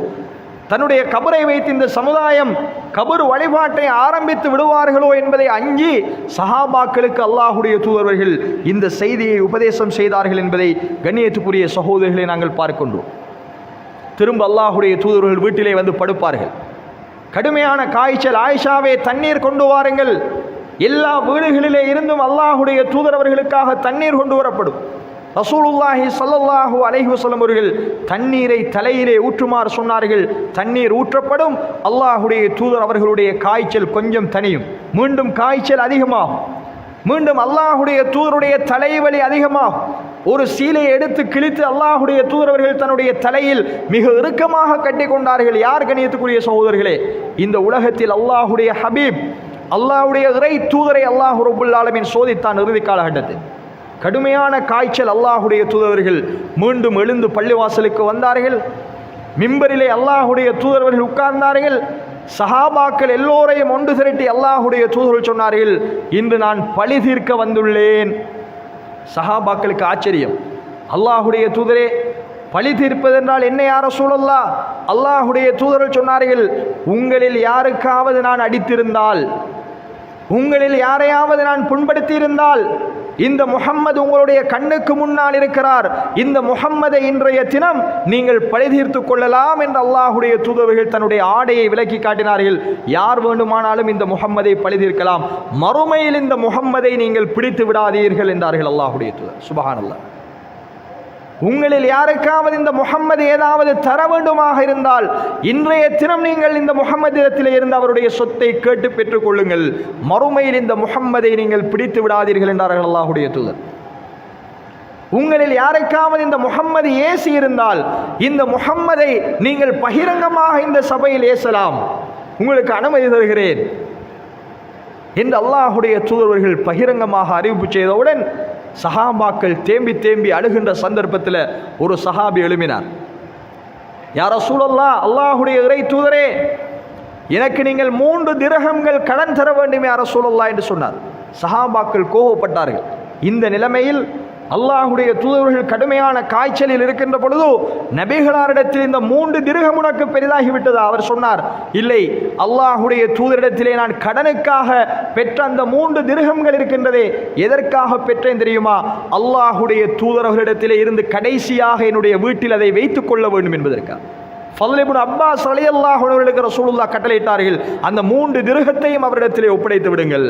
தன்னுடைய கபரை வைத்து இந்த சமுதாயம் கபர் வழிபாட்டை ஆரம்பித்து விடுவார்களோ என்பதை அஞ்சி சஹாபாக்களுக்கு அல்லாஹுடைய தூதர்கள் இந்த செய்தியை உபதேசம் செய்தார்கள் என்பதை கண்ணியத்துக்குரிய சகோதரர்களை நாங்கள் பார்க்கின்றோம். திரும்ப அல்லாஹுடைய தூதர்கள் வீட்டிலே வந்து படுப்பார்கள். கடுமையான காய்ச்சல், ஆயிஷாவே தண்ணீர் கொண்டு வாருங்கள். எல்லா வீடுகளிலே இருந்தும் அல்லாஹுடைய தூதர் அவர்களுக்காக தண்ணீர் கொண்டு வரப்படும். ரசூலுல்லாஹி ஸல்லல்லாஹு அலைஹி வஸல்லம் அவர்கள் தண்ணீரை தலையிலே ஊற்றுமாறு சொன்னார்கள். தண்ணீர் ஊற்றப்படும். அல்லாஹுடைய தூதர் அவர்களுடைய காய்ச்சல் கொஞ்சம் தனியும், மீண்டும் காய்ச்சல் அதிகமாகும். மீண்டும் அல்லாஹுடைய தூதருடைய தலைவலி அதிகமாகும். ஒரு சீலையை எடுத்து கிழித்து அல்லாஹுடைய தூதர் அவர்கள் தன்னுடைய தலையில் மிக இறுக்கமாக கட்டி கொண்டார்கள். யார் கண்ணியத்துக்குரிய சகோதரர்களே, இந்த உலகத்தில் அல்லாஹுடைய ஹபீப், அல்லாஹுடைய இறை தூதரை அல்லாஹ் ரப்புல் ஆலமீன் சோதித்தான் இறுதி காலகட்டத்தில். கடுமையான காய்ச்சல், அல்லாஹுடைய தூதர்கள் மீண்டும் எழுந்து பள்ளிவாசலுக்கு வந்தார்கள். மிம்பரிலே அல்லாஹுடைய தூதர்கள் உட்கார்ந்தார்கள். சஹாபாக்கள் எல்லோரையும் ஒன்று திரட்டி அல்லாஹுடைய தூதர்கள் சொன்னார்கள், இன்று நான் பழி தீர்க்க வந்துள்ளேன். சஹாபாக்களுக்கு ஆச்சரியம். அல்லாஹுடைய தூதரே, பழி தீர்ப்பதென்றால் என்ன யா ரசூலல்லாஹ்? அல்லாஹுடைய தூதர்கள் சொன்னார்கள், உங்களில் யாருக்காவது நான் அடித்திருந்தால், உங்களில் யாரையாவது நான் புண்படுத்தி இருந்தால், இந்த முஹம்மது உங்களுடைய கண்ணுக்கு முன்னால் இருக்கிறார், இந்த முஹம்மதை இன்றைய தினம் நீங்கள் பழி தீர்த்து கொள்ளலாம் என்று அல்லாஹுடைய தூதர்கள் தன்னுடைய ஆடையை விலக்கி காட்டினார்கள். யார் வேண்டுமானாலும் இந்த முஹம்மதை பழி தீர்க்கலாம், மறுமையில் இந்த முஹம்மதை நீங்கள் பிடித்து விடாதீர்கள் என்றார்கள் அல்லாஹுடைய தூதர். சுப்ஹானல்லாஹ். உங்களில் யாருக்காவது இந்த முஹம்மது ஏதாவது தர வேண்டுமாக இருந்தால் இன்றைய தினம் நீங்கள் இந்த முஹம்மதிடத்தில் இருந்து அவருடைய சொத்தை கேட்டு பெற்றுக் கொள்ளுங்கள், மறுமையில் இந்த முஹம்மதை நீங்கள் பிடித்து விடாதீர்கள் என்றார்கள் அல்லாஹுடைய தூதர். உங்களில் யாருக்காவது இந்த முஹம்மது ஏசி இருந்தால் இந்த முஹம்மதை நீங்கள் பகிரங்கமாக இந்த சபையில் ஏசலாம், உங்களுக்கு அனுமதி தருகிறேன் என்று அல்லாஹுடைய தூதர்கள் பகிரங்கமாக அறிவிப்பு செய்தவுடன் சஹாபாக்கள் தேம்பி தேம்பி அழுகின்ற சந்தர்ப்பத்தில் ஒரு சஹாபி எழுப்பினார், யா ரசூலல்லாஹ், அல்லாஹுடைய இறை தூதரே, எனக்கு நீங்கள் 3 திரகங்கள் கடன் தர வேண்டும் யா ரசூலல்லாஹ் என்று சொன்னார். சஹாபாக்கள் கோபப்பட்டார்கள். இந்த நிலைமையில் அல்லாஹுடைய தூதர்கள் கடுமையான காய்ச்சலில் இருக்கின்ற பொழுது நபிகளாரிடத்தில் இந்த 3 திரகம் உனக்கு பெரிதாகிவிட்டதா? அவர் சொன்னார், இல்லை, அல்லாஹுடைய தூதரிடத்திலே நான் கடனுக்காக பெற்ற அந்த 3 திரகங்கள் இருக்கின்றதே, எதற்காக பெற்றேன் தெரியுமா? அல்லாஹுடைய தூதரவர்களிடத்திலே இருந்து கடைசியாக என்னுடைய வீட்டில் அதை வைத்துக் கொள்ள வேண்டும் என்பதற்காக. ஃபضல் இப்னு அப்பாஸ் ரலியல்லாஹு அன்ஹு அவர்களுக்கு ரசூலுல்லாஹ் கட்டளையிட்டார்கள், அந்த 3 திரகத்தையும் அவரிடத்திலே ஒப்படைத்து விடுங்கள்.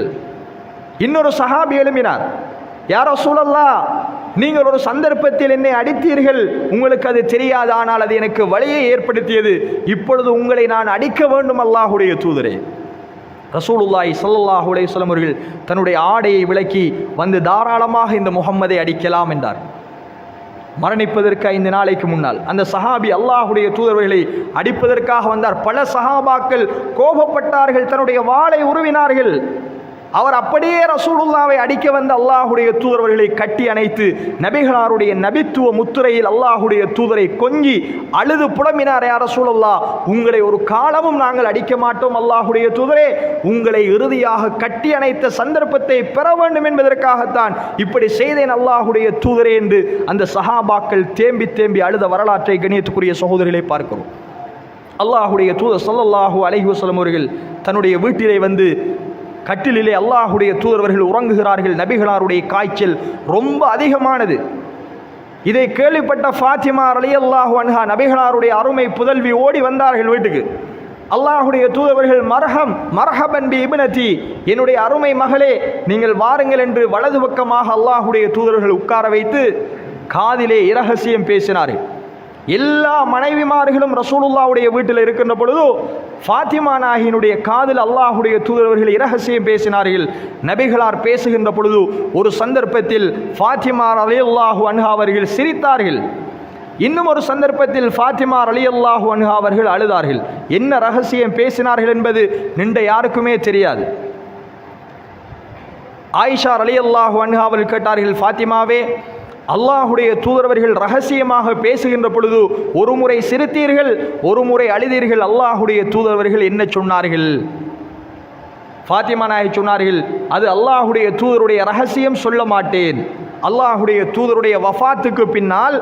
இன்னொரு சஹாபி எழுப்பினார், யா ரசூலல்லாஹ், நீங்கள் ஒரு சந்தர்ப்பத்தில் என்னை அடித்தீர்கள், உங்களுக்கு அது தெரியாது, ஆனால் அது எனக்கு வலியை ஏற்படுத்தியது, இப்பொழுது உங்களை நான் அடிக்க வேண்டும் அல்லாஹுடைய தூதரே. ரசூலுல்லாஹி ஸல்லல்லாஹு அலைஹி வஸல்லம் அவர்கள் தன்னுடைய ஆடையை விலக்கி வந்து தாராளமாக இந்த முஹம்மதை அடிக்கலாம் என்றார். மரணிப்பதற்கு 5 நாளைக்கு முன்னால் அந்த சஹாபி அல்லாஹுடைய தூதர்களை அடிப்பதற்காக வந்தார். பல சஹாபாக்கள் கோபப்பட்டார்கள், தன்னுடைய வாளை உருவினார்கள். அவர் அப்படியே ரசூலுல்லாவை அடிக்க வந்த அல்லாஹுடைய தூதர்களை கட்டி அணைத்து நபிகளாருடைய நபித்துவ முத்திரையில் அல்லாஹுடைய தூதரை கொஞ்சி அழுது புலம்பினார், யா ரசூலுல்லாஹ், உங்களை ஒரு காலமும் நாங்கள் அடிக்க மாட்டோம் அல்லாஹுடைய தூதரே, உங்களை இறுதியாக கட்டி அணைத்த சந்தர்ப்பத்தை பெற வேண்டும் என்பதற்காகத்தான் இப்படி செய்தேன் அல்லாஹுடைய தூதரே என்று அந்த சஹாபாக்கள் தேம்பி தேம்பி அழுத வரலாற்றை கண்ணியத்துக்குரிய சகோதரர்களை பார்க்கிறோம். அல்லாஹுடைய தூதர் ஸல்லல்லாஹு அலைஹி வஸல்லம் அவர்கள் தன்னுடைய வீட்டிலே வந்து கட்டிலே அல்லாஹுடைய தூதர்கள் உறங்குகிறார்கள். நபிகளாருடைய காய்ச்சல் ரொம்ப அதிகமானது. இதை கேள்விப்பட்ட ஃபாத்திமா ரலியல்லாஹு அன்ஹா நபிகளாருடைய அருமை புதல்வி ஓடி வந்தார்கள் வீட்டுக்கு. அல்லாஹுடைய தூதர்கள் மர்ஹபன் பி இப்னதி, என்னுடைய அருமை மகளே நீங்கள் வாருங்கள் என்று வலது பக்கமாக அல்லாஹுடைய தூதர்கள் உட்கார வைத்து காதிலே இரகசியம் பேசினார்கள். எல்லா மனைவிமார்களும் ரசூலுல்லாஹ்வுடைய வீட்டில் இருக்கின்ற பொழுது ஃபாத்திமா நாயகியினுடைய காதில் அல்லாஹுடைய தூதர்கள் இரகசியம் பேசினார்கள். நபிகளார் பேசுகின்ற பொழுது ஒரு சந்தர்ப்பத்தில் ஃபாத்திமா ரலியல்லாஹு அன்ஹா அவர்கள் சிரித்தார்கள். இன்னும் ஒரு சந்தர்ப்பத்தில் ஃபாத்திமா ரலியல்லாஹு அன்ஹா அவர்கள் அழுதார்கள். என்ன ரகசியம் பேசினார்கள் என்பது நின்ற யாருக்குமே தெரியாது. ஆயிஷா ரலியல்லாஹு அன்ஹா அவர்கள் கேட்டார்கள், ஃபாத்திமாவே, அல்லாஹுடைய தூதரவர்கள் ரகசியமாக பேசுகின்ற பொழுது ஒரு முறை சிரித்தீர்கள், ஒரு முறை அழுதீர்கள், அல்லாஹுடைய தூதரவர்கள் என்ன சொன்னார்கள்? ஃபாத்திமா நாயகி சொன்னார்கள், அது அல்லாஹுடைய தூதருடைய ரகசியம், சொல்ல மாட்டேன். அல்லாஹுடைய தூதருடைய வஃபாத்துக்கு பின்னால்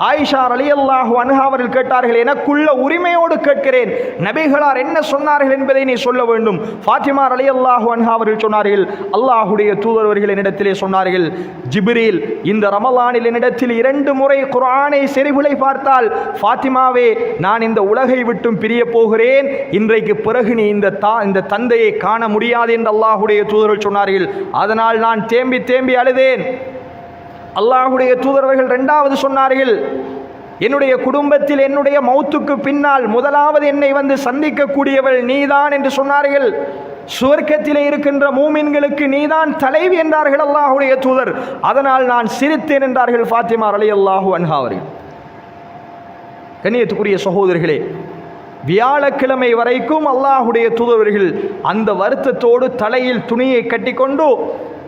ஆயிஷா ரலியல்லாஹு அன்ஹா அவர்கள் கேட்டார்கள், எனக்குள்ள உரிமையோடு கேட்கிறேன், நபிகளார் என்ன சொன்னார்கள் என்பதை நீ சொல்ல வேண்டும். ஃபாத்திமா ரலியல்லாஹு அன்ஹா அவர்கள் சொன்னார்கள், அல்லாஹுடைய தூதரவர்கள் என்னிடத்திலே சொன்னார்கள், ஜிப்ரீல் இந்த ரமலானில் என்னிடத்தில் 2 முறை குர்ஆனை செறிவுலை பார்த்தால், ஃபாத்திமாவே நான் இந்த உலகை விட்டும் பிரிய போகிறேன், இன்றைக்கு பிறகு நீ இந்த தந்தையை காண முடியாது என்று அல்லாஹுடைய தூதர்கள் சொன்னார்கள். அதனால் நான் தேம்பி தேம்பி அழுதேன். அல்லாஹுடைய தூதரவர்கள் 2வது சொன்னார்கள், என்னுடைய குடும்பத்தில் என்னுடைய மௌத்துக்கு பின்னால் முதலாவது என்னை வந்து சந்திக்கக்கூடியவள் நீதான் என்று சொன்னார்கள். சுவர்க்கத்திலே இருக்கின்ற மூமின்களுக்கு நீதான் தலைவி என்றார்கள் அல்லாஹுடைய தூதர். அதனால் நான் சிரித்தேன் என்றார்கள் ஃபாத்திமா ரலியல்லாஹு அன்ஹா அவர்கள். கண்ணியத்துக்குரிய சகோதரர்களே, வியாழக்கிழமை வரைக்கும் அல்லாஹுடைய தூதரவர்கள் அந்த வருத்தத்தோடு தலையில் துணியை கட்டிக்கொண்டு,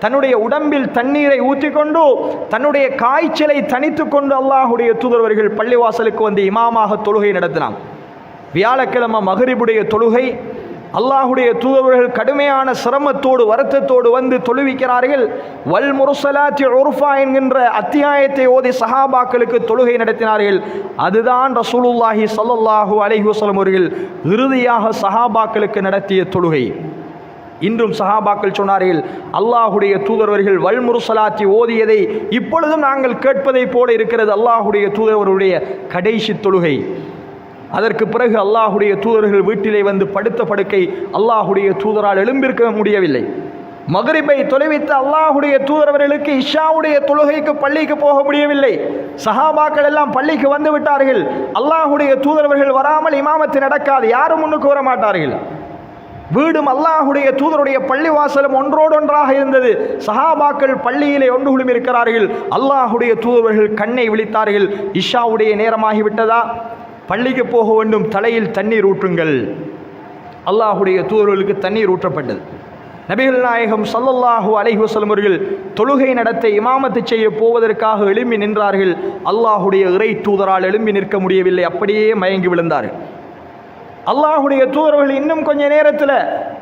தன்னுடைய உடம்பில் தண்ணீரை ஊற்றிக்கொண்டு, தன்னுடைய காய்ச்சலை தனித்து கொண்டு அல்லாஹுடைய தூதரவர்கள் பள்ளிவாசலுக்கு வந்து இமாமாக தொழுகை நடத்தினாங்க. வியாழக்கிழமை மகரிபுடைய தொழுகை அல்லாஹுடைய தூதரவர்கள் கடுமையான சிரமத்தோடு வருத்தத்தோடு வந்து தொழுவிக்கிறார்கள். வல் முர்சலாத்தி உர்ஃபா என்கின்ற அத்தியாயத்தை ஓதி சஹாபாக்களுக்கு தொழுகை நடத்தினார்கள். அதுதான் ரசூலுல்லாஹி ஸல்லல்லாஹு அலைஹி வஸல்லம் அவர்கள் இறுதியாக சஹாபாக்களுக்கு நடத்திய தொழுகை. இன்றும் சஹாபாக்கள் சொன்னார்கள், அல்லாஹுடைய தூதரவர்கள் வல் முர்சலாத்தி ஓதியதை இப்பொழுதும் நாங்கள் கேட்பதை போல இருக்கிறது அல்லாஹுடைய தூதரவருடைய கடைசி தொழுகை. அதற்கு பிறகு அல்லாஹுடைய தூதர்கள் வீட்டிலே வந்து படுத்த படுக்கை அல்லாஹுடைய தூதரால் எழும்பிருக்க முடியவில்லை. மகரிபை தொலைவித்த அல்லாஹுடைய தூதரவர்களுக்கு இஷாவுடைய தொழுகைக்கு பள்ளிக்கு போக முடியவில்லை. சஹாபாக்கள் எல்லாம் பள்ளிக்கு வந்து விட்டார்கள். அல்லாஹுடைய தூதரவர்கள் வராமல் இமாமத்து நடக்காது, யாரும் முன்னுக்கு வர மாட்டார்கள். வீடும் அல்லாஹுடைய தூதருடைய பள்ளி வாசலும் ஒன்றோடு ஒன்றாக இருந்தது. சஹாபாக்கள் பள்ளியிலே ஒன்று குழுமி இருக்கிறார்கள். அல்லாஹுடைய தூதர்கள் கண்ணை விழித்தார்கள். இஷாவுடைய நேரமாகிவிட்டதா, பள்ளிக்கு போக வேண்டும், தலையில் தண்ணீர் ஊற்றுங்கள். அல்லாஹுடைய தூதர்களுக்கு தண்ணீர் ஊற்றப்பட்டது. நபிகள் நாயகம் ஸல்லல்லாஹு அலைஹி வஸல்லம் அவர்கள் தொழுகை நடத்த இமாமத்து செய்ய போவதற்காக எழும்பி நின்றார்கள். அல்லாஹுடைய இறை தூதரால் எழும்பி நிற்க முடியவில்லை, அப்படியே மயங்கி விழுந்தார்கள். அல்லாஹுடைய தூதர்கள் இன்னும் கொஞ்ச நேரத்தில்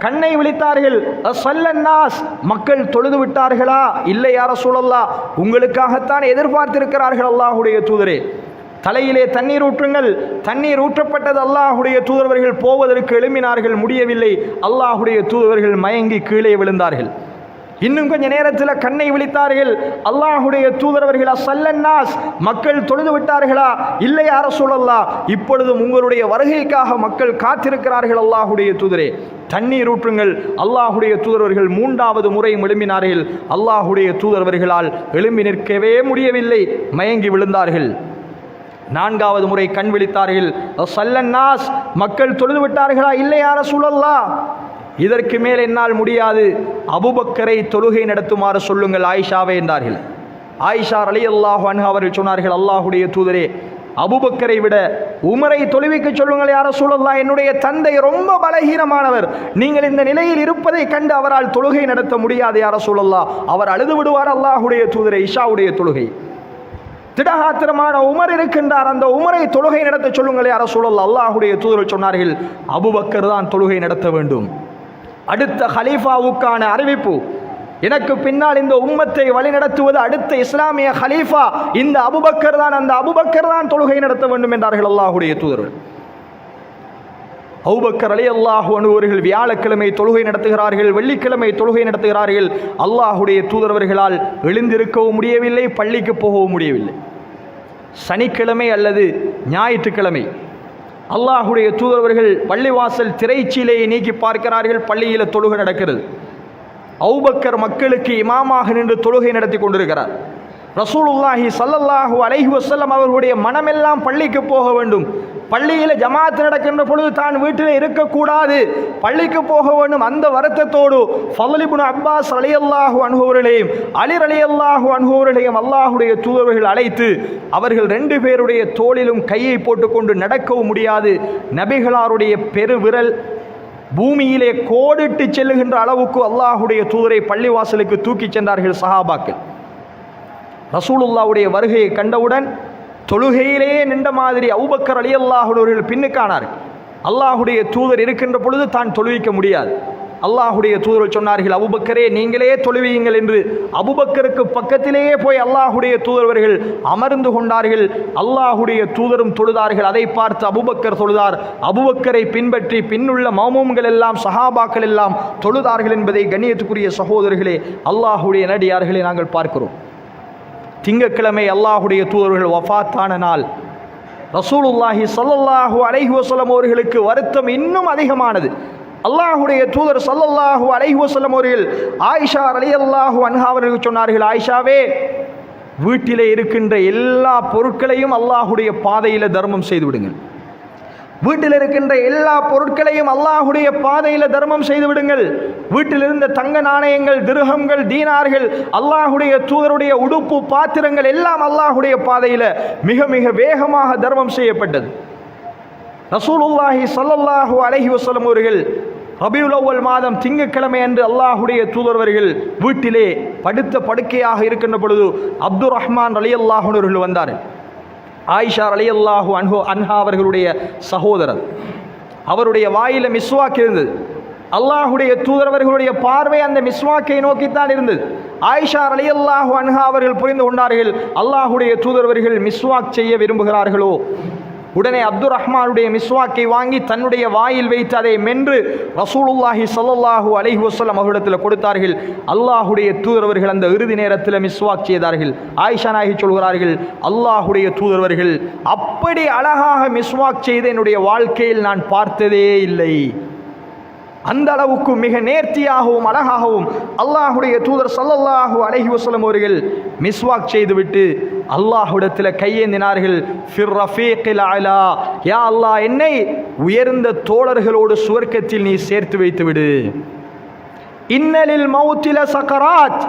கண்ணை விழித்தார்கள். ஸல்லன்னாஸ், மக்கள் தொழுது விட்டார்களா? இல்லை யா ரசூலல்லாஹ், உங்களுக்காகத்தான் எதிர்பார்த்திருக்கிறார்கள் அல்லாஹுடைய தூதரே, தலையிலே தண்ணீர் ஊற்றுங்கள். தண்ணீர் ஊற்றப்பட்டது. அல்லாஹுடைய தூதரவர்கள் போவதற்கு எழும்பினார்கள், முடியவில்லை. அல்லாஹுடைய தூதரவர்கள் மயங்கி கீழே விழுந்தார்கள். இன்னும் கொஞ்ச நேரத்தில் கண்ணை விழித்தார்கள். அல்லாஹுடைய தூதரவர்கள் ஸல்லன்னாஸ், மக்கள் தொழுது விட்டார்களா? இல்லை யா ரசூலல்லாஹ், இப்பொழுதும் உங்களுடைய வருகைக்காக மக்கள் காத்திருக்கிறார்கள் அல்லாஹுடைய தூதரே, தண்ணீர் ஊற்றுங்கள். அல்லாஹுடைய தூதரவர்கள் 3வது முறையும் எழும்பினார்கள். அல்லாஹுடைய தூதரவர்களால் எழும்பி நிற்கவே முடியவில்லை, மயங்கி விழுந்தார்கள். 4வது முறை கண் விழித்தார்கள். ஸல்லன்னாஸ், மக்கள் தொழுது விட்டார்களா? இல்லை யா ரசூலல்லாஹ், இதற்கு மேல் என்னால் முடியாது, அபூபக்கரை தொழுகை நடத்துமாறு சொல்லுங்கள் ஆயிஷாவே என்றார்கள். ஆயிஷா ரலியல்லாஹு அன்ஹா அவர்கள் சொன்னார்கள், அல்லாஹுடைய தூதரே, அபூபக்கரை விட உமரை தொழுவிக்க சொல்லுங்கள் யா ரசூலல்லாஹ், என்னுடைய தந்தை ரொம்ப பலகீனமானவர், நீங்கள் இந்த நிலையில் இருப்பதை கண்டு அவரால் தொழுகை நடத்த முடியாது யா ரசூலல்லாஹ், அவர் அழுது விடுவார் அல்லாஹுடைய தூதரே. இஷாவுடைய தொழுகை திடகாத்திரமான உமர் இருக்கின்றார், அந்த உமரை தொழுகை நடத்த சொல்லுங்கள் யா ரசூலல்லாஹ். அல்லாஹுடைய தூதர் சொன்னார்கள், அபூபக்கர் தான் தொழுகை நடத்த வேண்டும். அடுத்த ஹலீஃபாவுக்கான அறிவிப்பு, எனக்கு பின்னால் இந்த உம்மத்தை வழிநடத்துவது அடுத்த இஸ்லாமிய ஹலீஃபா இந்த அபூபக்கர் தான், அந்த அபூபக்கர் தான் தொழுகை நடத்த வேண்டும் என்றார்கள் அல்லாஹுடைய தூதர்கள். அபூபக்கர் ரலியல்லாஹு அன்ஹு அவர்கள் வியாழக்கிழமை தொழுகை நடத்துகிறார்கள், வெள்ளிக்கிழமை தொழுகை நடத்துகிறார்கள். அல்லாஹுடைய தூதரவர்களால் எழுந்திருக்கவும் முடியவில்லை, பள்ளிக்கு போகவும் முடியவில்லை. சனிக்கிழமை அல்லது ஞாயிற்றுக்கிழமை அல்லாஹுடைய தூதரவர்கள் பள்ளிவாசல் திரைச்சீலையை நீக்கி பார்க்கிறார்கள், பள்ளியில் தொழுகை நடக்கிறது. அபூபக்கர் மக்களுக்கு இமாமாக நின்று தொழுகை நடத்தி கொண்டிருக்கிறார். ரசூலுல்லாஹி ஸல்லல்லாஹு அலைஹி வஸல்லம் அவர்களுடைய மனமெல்லாம் பள்ளிக்கு போக வேண்டும். பள்ளியில் ஜமாத் நடக்கின்ற பொழுது தான் வீட்டில் இருக்கக்கூடாது, பள்ளிக்கு போக வேண்டும். அந்த வருத்தத்தோடு ஃபضல் இப்னு அப்பாஸ் ரலியல்லாஹு அன்ஹு அவர்களையும் அலி ரலியல்லாஹு அன்ஹு அவர்களையும் அல்லாஹுடைய தூதர்கள் அழைத்து அவர்கள் 2 பேருடைய தோளிலும் கையை போட்டுக்கொண்டு நடக்கவும் முடியாது. நபிகளாருடைய பெருவிரல் பூமியிலே கோடிட்டு செல்லுகின்ற அளவுக்கு அல்லாஹுடைய தூதரை பள்ளிவாசலுக்கு தூக்கி சென்றார்கள் சஹாபாக்கள். ரசூலுல்லாவுடைய வருகையை கண்டவுடன் தொழுகையிலேயே நின்ற மாதிரி அபூபக்கர் ரலியல்லாஹு அவர்கள் பின்னுக்கானார்கள். அல்லாஹுடைய தூதர் இருக்கின்ற பொழுது தான் தொழுவிக்க முடியாது. அல்லாஹுடைய தூதர் சொன்னார்கள், அபூபக்கரே நீங்களே தொழுவியுங்கள் என்று. அபூபக்கருக்கு பக்கத்திலேயே போய் அல்லாஹுடைய தூதரவர்கள் அமர்ந்து கொண்டார்கள். அல்லாஹுடைய தூதரும் தொழுதார்கள். அதை பார்த்து அபூபக்கர் தொழுதார். அபூபக்கரை பின்பற்றி பின்னுள்ள மௌமூம்கள் எல்லாம் சஹாபாக்கள் எல்லாம் தொழுதார்கள் என்பதை கண்ணியத்துக்குரிய சகோதரர்களே, அல்லாஹுடைய நடிகார்களை நாங்கள் பார்க்கிறோம். திங்கட்கிழமை அல்லாஹுடைய தூதர்கள் வஃபாத்தான நாள். ரசூலுல்லாஹி ஸல்லல்லாஹு அலைஹி வஸல்லம் அவர்களுக்கு வருத்தம் இன்னும் அதிகமானது. அல்லாஹுடைய தூதர் ஸல்லல்லாஹு அலைஹி வஸல்லம் அவர்கள் ஆயிஷா ரலியல்லாஹு அன்ஹா அவர்களுக்கு சொன்னார்கள், ஆயிஷாவே, வீட்டிலே இருக்கின்ற எல்லா பொருட்களையும் அல்லாஹுடைய பாதையில் தர்மம் செய்து விடுங்கள். வீட்டில் இருக்கின்ற எல்லா பொருட்களையும் அல்லாஹுடைய பாதையில் தர்மம் செய்து விடுங்கள். வீட்டில் இருந்த தங்க நாணயங்கள், திர்ஹம்கள், தீனார்கள், அல்லாஹுடைய தூதருடைய உடுப்பு, பாத்திரங்கள் எல்லாம் அல்லாஹுடைய பாதையில் மிக மிக வேகமாக தர்மம் செய்யப்பட்டது. ரசூலுல்லாஹி ஸல்லல்லாஹு அலைஹி வஸல்லம் அவர்கள் ரபியுல் அவ்வல் மாதம் திங்கட்கிழமை அன்று அல்லாஹுடைய தூதரவர்கள் வீட்டிலே படுத்த படுக்கையாக இருக்கின்ற பொழுது அப்துர் ரஹ்மான் ரலியல்லாஹு அவர்கள் வந்தார்கள். ஆயிஷா ரலியல்லாஹு அன்ஹா அவர்களுடைய சகோதரர். அவருடைய வாயில மிஸ்வாக் இருந்தது. அல்லாஹுடைய தூதரவர்களுடைய பார்வை அந்த மிஸ்வாக்கை நோக்கித்தான் இருந்தது. ஆயிஷா ரலியல்லாஹு அன்ஹா அவர்கள் புரிந்து கொண்டார்கள், அல்லாஹுடைய தூதரவர்கள் மிஸ்வாக் செய்ய விரும்புகிறார்களோ. உடனே அப்துர் ரஹ்மானுடைய மிஸ்வாக்கை வாங்கி தன்னுடைய வாயில் வைத்து அதை மென்று ரசூலுல்லாஹி ஸல்லல்லாஹு அலைஹி வஸல்லம் அவர்களிடத்தில் கொடுத்தார்கள். அல்லாஹுடைய தூதரவர்கள் அந்த இறுதி நேரத்தில் மிஸ்வாக் செய்தார்கள். ஆயிஷா நாயகி சொல்கிறார்கள், அல்லாஹுடைய தூதரவர்கள் அப்படி அழகாக மிஸ்வாக் செய்த என்னுடைய வாழ்க்கையில் நான் பார்த்ததே இல்லை. அந்த அளவுக்கு மிக நேர்த்தியாகவும் அழகாகவும் அல்லாஹுடைய தூதர் ஸல்லல்லாஹு அலைஹி வஸல்லம் அவர்கள் மிஸ்வாக் செய்துவிட்டு அல்லாஹ்விடத்தில் கையேந்தினார்கள். ஃபிர் ரஃபீகில் அலா, யா அல்லாஹ், என்னை உயர்ந்த தோழர்களோடு சுவர்க்கத்தில் நீ சேர்த்து வைத்து விடு. இன்னலில் மௌத்தில சக்கராத்,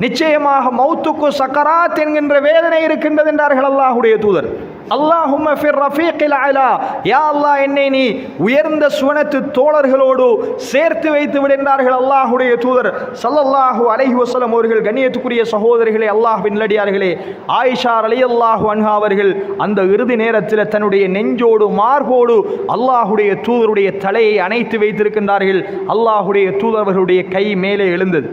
நிச்சயமாக மௌத்துக்கு சக்கராத் என்கின்ற வேதனை இருக்கின்றது என்றார்கள் அல்லாஹுடைய தூதர். அல்லாஹும்ம ஃபிர் ரஃபீகில் அலா, யா அல்லாஹ், என்னை நீ உயர்ந்த சுவனத்து தோழர்களோடு சேர்த்து வைத்து விடுகிறார்கள் அல்லாஹுடைய தூதர் ஸல்லல்லாஹு அலைஹி வஸல்லம் அவர்கள். கண்ணியத்துக்குரிய சகோதரிகளே, அல்லாஹ்வின் நல்லடியார்களே, ஆயிஷா ரலியல்லாஹு அன்ஹா அவர்கள் அந்த இறுதி நேரத்தில் தன்னுடைய நெஞ்சோடு மார்போடு அல்லாஹுடைய தூதருடைய தலையை அணைத்து வைத்திருக்கின்றார்கள். அல்லாஹுடைய தூதர்களுடைய கை மேலே எழுந்தது.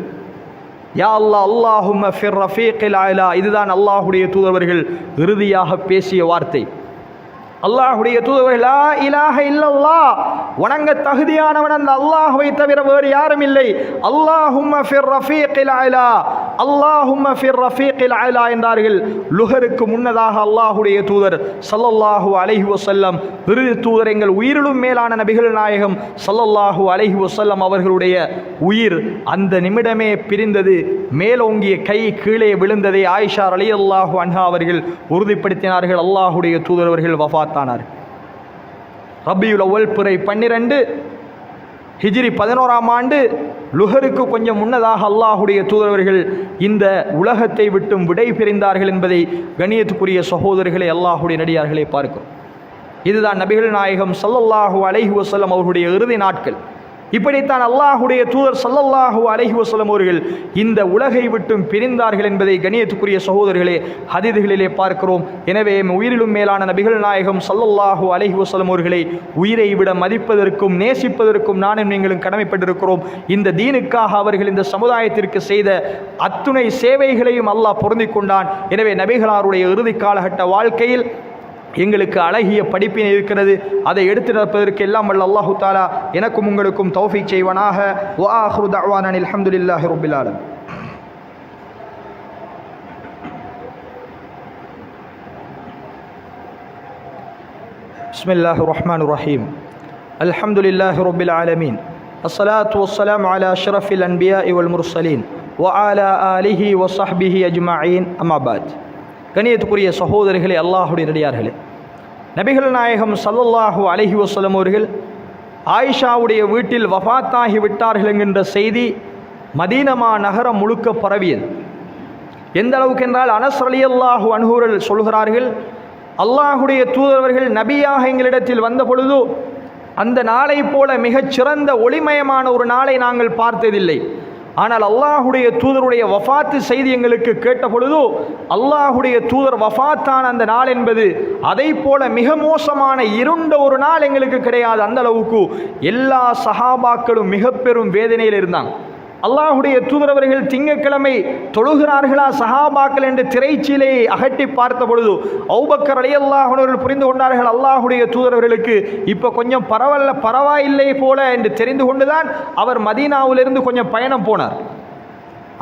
யா அல்லாஹ், அல்லாஹும்ம ஃபிர் ரஃபீகில் அலா, இதுதான் அல்லாஹுடைய தூதர்கள் இறுதியாக பேசிய வார்த்தை. அல்லாஹுடைய தூதர்கள் லா இலாஹ இல்லல்லாஹ், வணங்க தகுதியானவன் அந்த அல்லாஹ்வை தவிர வேறு யாரும் இல்லை. அல்லாஹும்ம ஃபிர் ரஃபீகில் அலா, அல்லாஹும்ம ஃபிர் ரஃபீகில் அலா என்றார்கள். லுஹருக்கு முன்னதாக அல்லாஹுடைய தூதர் ஸல்லல்லாஹு அலைஹி வஸல்லம், இறுதி தூதர், எங்கள் உயிரிலும் மேலான நபிகள் நாயகம் ஸல்லல்லாஹு அலைஹி வஸல்லம் அவர்களுடைய உயிர் அந்த நிமிடமே பிரிந்தது. மேலோங்கிய கை கீழே விழுந்ததை ஆயிஷா ரலியல்லாஹு அன்ஹா அவர்கள் உறுதிப்படுத்தினார்கள். அல்லாஹுடைய தூதரவர்கள் வஃபாத்தானார். ரபியுல் அவ்வல் பிறை 12 ஹிஜ்ரி 11ஆம் ஆண்டு லுஹருக்கு கொஞ்சம் முன்னதாக அல்லாஹுடைய தூதரவர்கள் இந்த உலகத்தை விட்டும் விடை பிரிந்தார்கள் என்பதை கண்ணியத்துக்குரிய சகோதரர்களை, அல்லாஹுடைய நடிகார்களை பார்க்கிறோம். இதுதான் நபிகள் நாயகம் ஸல்லல்லாஹு அலைஹி வஸல்லம் அவர்களுடைய இறுதி நாட்கள். இப்படித்தான் அல்லாஹுடைய தூதர் ஸல்லல்லாஹு அலைஹி வஸல்லம் அவர்கள் இந்த உலகை விட்டும் பிரிந்தார்கள் என்பதை கண்ணியத்துக்குரிய சகோதரர்களே ஹதீதுகளிலே பார்க்கிறோம். எனவே உயிரிலும் மேலான நபிகள் நாயகம் ஸல்லல்லாஹு அலைஹி வஸல்லம் அவர்களை உயிரை விட மதிப்பதற்கும் நேசிப்பதற்கும் நானும் நீங்களும் கடமைப்பட்டிருக்கிறோம். இந்த தீனுக்காக அவர்கள் இந்த சமுதாயத்திற்கு செய்த அத்துணை சேவைகளையும் அல்லாஹ் பொருந்திக் கொண்டான். எனவே நபிகளாருடைய இறுதி காலகட்ட வாழ்க்கையில் எங்களுக்கு அழகிய படிப்பினை இருக்கிறது. அதை எடுத்து நடப்பதற்கு எல்லாம் வல்ல அல்லாஹு தஆலா எனக்கும் உங்களுக்கும் தௌஃபீக் செய்வானாக. வ ஆகிரு தஅவானா அல்ஹம்துலில்லாஹி ரப்பில் ஆலமீன். பிஸ்மில்லாஹிர் ரஹ்மானிர் ரஹீம். அல்ஹம்துலில்லாஹி ரப்பில் ஆலமீன். அஸ்ஸலாத்து வஸ்ஸலாமு அலா அஷ்ரஃபில் அன்பியாஇ வல் முர்ஸலீன் வ அலா ஆலிஹி வ ஸஹ்பிஹி அஜ்மஈன். அம்மா பாத். கண்ணியத்துக்குரிய சகோதரர்களே, அல்லாஹ்வுடைய நடிகார்களே, நபிகள் நாயகம் ஸல்லல்லாஹு அலைஹி வஸல்லம் அவர்கள் ஆயிஷாவுடைய வீட்டில் வஃபாத்தாகி விட்டார்கள் என்கின்ற செய்தி மதீனா நகரம் முழுக்க பரவியது. எந்த அளவுக்கு என்றால், அனஸ் ரலியல்லாஹு அன்ஹு அவர்கள் சொல்கிறார்கள், அல்லாஹுடைய தூதரவர்கள் நபியாக எங்களிடத்தில் வந்த பொழுது அந்த நாளை போல மிகச் சிறந்த ஒளிமயமான ஒரு நாளை நாங்கள் பார்த்ததில்லை. ஆனால் அல்லாஹுடைய தூதருடைய வஃபாத்து செய்தி எங்களுக்கு கேட்ட பொழுது அல்லாஹுடைய தூதர் வஃபாத்தான அந்த நாள் என்பது அதை போல மிக மோசமான இருண்ட ஒரு நாள் எங்களுக்கு கிடையாது. அந்த அளவுக்கு எல்லா சஹாபாக்களும் மிக பெரும் வேதனையில் இருந்தாங்க. அல்லாஹுடைய தூதரவர்கள் திங்கட்கிழமை தொழுகிறார்களா சஹாபாக்கள் என்று திரைச்சீலையை அகட்டி பார்த்த பொழுது அபூபக்கர் ரலியல்லாஹு அன்ஹு அவர்கள் புரிந்து கொண்டார்கள், அல்லாஹுடைய தூதரவர்களுக்கு இப்போ கொஞ்சம் பரவாயில்லை போல என்று தெரிந்து கொண்டுதான் அவர் மதீனாவிலிருந்து கொஞ்சம் பயணம் போனார்.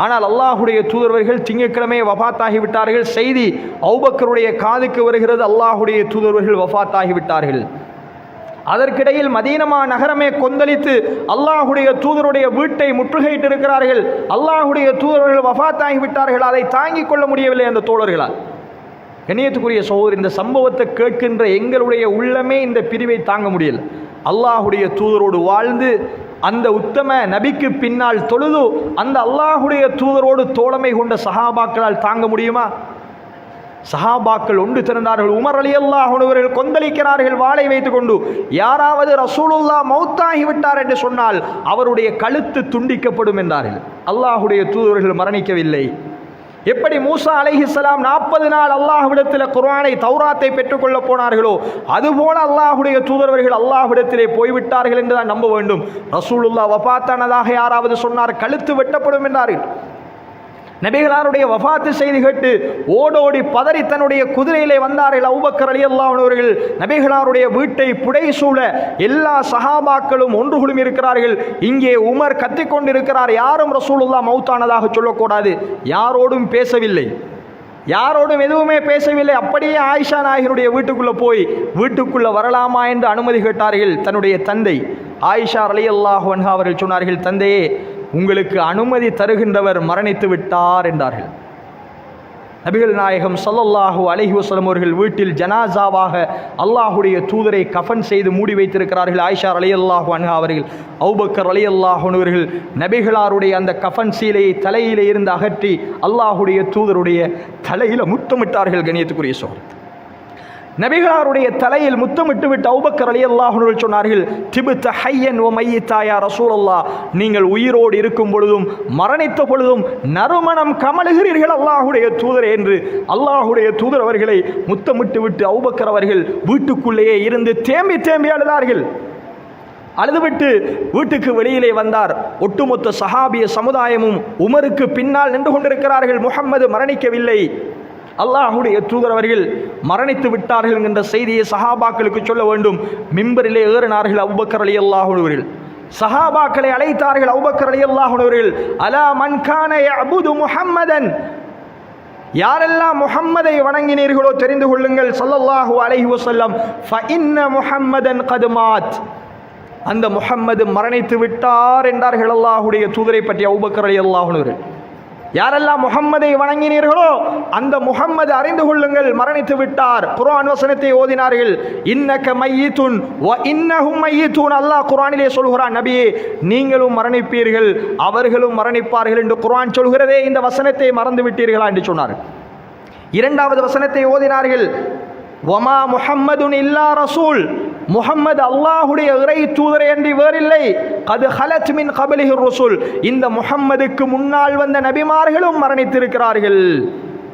ஆனால் அல்லாஹுடைய தூதரவர்கள் திங்கட்கிழமை வஃபாத்தாகி விட்டார்கள். செய்தி அபூபக்கருடைய காதுக்கு வருகிறது, அல்லாஹுடைய தூதரவர்கள் வஃபாத்தாகி விட்டார்கள். அதற்கிடையில் மதீனா நகரமே கொந்தளித்து அல்லாஹுடைய தூதருடைய வீட்டை முற்றுகையிட்டு இருக்கிறார்கள். அல்லாஹுடைய தூதர்கள் வஃபாத்தாகி விட்டார்கள். அதை தாங்கிக் கொள்ள முடியவில்லை அந்த தோழர்களால். கண்ணியத்துக்குரிய சகோதரர், இந்த சம்பவத்தை கேட்கின்ற எங்களுடைய உள்ளமே இந்த பிரிவை தாங்க முடியல. அல்லாஹுடைய தூதரோடு வாழ்ந்து அந்த உத்தம நபிக்கு பின்னால் தொழுது அந்த அல்லாஹுடைய தூதரோடு தோழமை கொண்ட சஹாபாக்களால் தாங்க முடியுமா? சஹாபாக்கள் ஒன்று திரண்டார்கள். உமர் ரலியல்லாஹு அன்ஹு அவர்கள் கொந்தளிக்கிறார்கள் வாளை வைத்துக் கொண்டு. யாராவது ரசூலுல்லாஹ் மௌத்தாகி விட்டார் என்று சொன்னால் அவருடைய கழுத்து துண்டிக்கப்படும் என்றார்கள். அல்லாஹுடைய தூதர்கள் மரணிக்கவில்லை. எப்படி மூசா அலைஹிஸ்ஸலாம் 40 நாள் அல்லாஹ்விடத்தில் குர்ஆனை தௌராத்தை பெற்றுக்கொள்ள போனார்களோ அதுபோல அல்லாஹுடைய தூதரவர்கள் அல்லாஹ்விடத்திலே போய்விட்டார்கள் என்று தான் நம்ப வேண்டும். ரசூலுல்லாஹ் வஃபாத்தானதாக யாராவது சொன்னார் கழுத்து வெட்டப்படும் என்றார்கள். நபிகளாருடைய வஃபாத்து செய்தி கேட்டு ஓடோடி பதறி தன்னுடைய குதிரையிலே வந்தார்கள் அபூபக்கர் ரலியல்லாஹு அன்ஹு அவர்கள். நபிகளாருடைய வீட்டை புடைசூழ எல்லா சஹாபாக்களும் ஒன்று குழுமி இருக்கிறார்கள். இங்கே உமர் கத்திக்கொண்டிருக்கிறார். யாரும் ரசூலுல்லாஹ் மௌத்தானதாக சொல்லக்கூடாது. யாரோடும் பேசவில்லை, யாரோடும் எதுவுமே பேசவில்லை. அப்படியே ஆயிஷா நாயகருடைய வீட்டுக்குள்ளே போய் வீட்டுக்குள்ளே வரலாமா என்று அனுமதி கேட்டார்கள். தன்னுடைய தந்தை ஆயிஷா ரலியல்லாஹு அன்ஹா அவர்கள் சொன்னார்கள், தந்தையே, உங்களுக்கு அனுமதி தருகின்றவர் மரணித்து விட்டார் என்றார்கள். நபிகள் நாயகம் ஸல்லல்லாஹு அலைஹி வஸல்லம் அவர்கள் வீட்டில் ஜனாசாவாக அல்லாஹுடைய தூதரை கஃன் செய்து மூடி வைத்திருக்கிறார்கள். ஆயிஷா ரலியல்லாஹு அன்ஹா அவர்கள் அபூபக்கர் ரலியல்லாஹு அன்ஹு அவர்கள் நபிகளாருடைய அந்த கஃன் சீலையை தலையிலே இருந்து அகற்றி அல்லாஹுடைய தூதருடைய தலையில் முத்தமிட்டார்கள். கண்ணியத்துக்குரிய சகோதரர், நபிகளாருடைய தலையில் முத்தமிட்டு விட்டு அபூபக்கர் ரலியல்லாஹு அன்ஹு சொன்னார்கள், திபுத ஹய்யன் வ மையித்தா யா ரசூலல்லாஹ், நீங்கள் உயிரோடு இருக்கும் பொழுதும் மரணித்த பொழுதும் நறுமணம் கமழுகிறீர்கள் அல்லாஹுடைய தூதரே என்று அல்லாஹுடைய தூதர் அவர்களை முத்தமிட்டு விட்டு அபூபக்கர் அவர்கள் வீட்டுக்குள்ளேயே இருந்து தேம்பி தேம்பி அழுதார்கள். அழுதுவிட்டு வீட்டுக்கு வெளியிலே வந்தார். ஒட்டுமொத்த சஹாபிய சமுதாயமும் உமருக்கு பின்னால் நின்று கொண்டிருக்கிறார்கள். முஹம்மது மரணிக்கவில்லை, அல்லாஹுடைய தூதர் அவர்கள் மரணித்து விட்டார்கள் என்கின்ற செய்தியை சஹாபாக்களுக்கு சொல்ல வேண்டும். மிம்பரிலே ஏறினார்கள் அபூபக்கர் ரலியல்லாஹு அன்ஹு அவர்கள். சஹாபாக்களை அழைத்தார்கள். அபூபக்கர் ரலியல்லாஹு அன்ஹு அவர்கள், அலா மன் கான யஅபுது முஹம்மதன், யாரெல்லாம் முஹம்மதை வணங்கினீர்களோ தெரிந்து கொள்ளுங்கள், ஸல்லல்லாஹு அலைஹி வஸல்லம், ஃபஇன்ன முஹம்மதன் கத் மாத், அந்த முஹம்மது மரணித்து விட்டார் என்றார்கள் அல்லாஹுடைய தூதரை பற்றி அபூபக்கர் ரலியல்லாஹு அன்ஹு அவர்கள். யாரெல்லாம் முஹம்மதை வணங்கினீர்களோ அந்த முஹம்மது அறிந்து கொள்ளுங்கள் மரணித்து விட்டார். குர்ஆன் வசனத்தை ஓதினார்கள். இன்னக மையித்துன் வ இன்னஹும் மையித்துன், அல்லாஹ் குர்ஆனிலே சொல்கிறான், நபியே நீங்களும் மரணிப்பீர்கள் அவர்களும் மரணிப்பார்கள் என்று குர்ஆன் சொல்கிறதே, இந்த வசனத்தை மறந்து விட்டீர்களா என்று சொன்னார்கள். இரண்டாவது வசனத்தை ஓதினார்கள், வமா முஹம்மதுன் இல்லா ரசூல், முஹம்மது அல்லாஹுடைய இறை தூதரை அன்றி வேறில்லை, கது ஹலத் மின் கபலிஹி ரசூல், இந்த முஹம்மதுக்கு முன்னால் வந்த நபிமார்களும் மரணித்திருக்கிறார்கள்.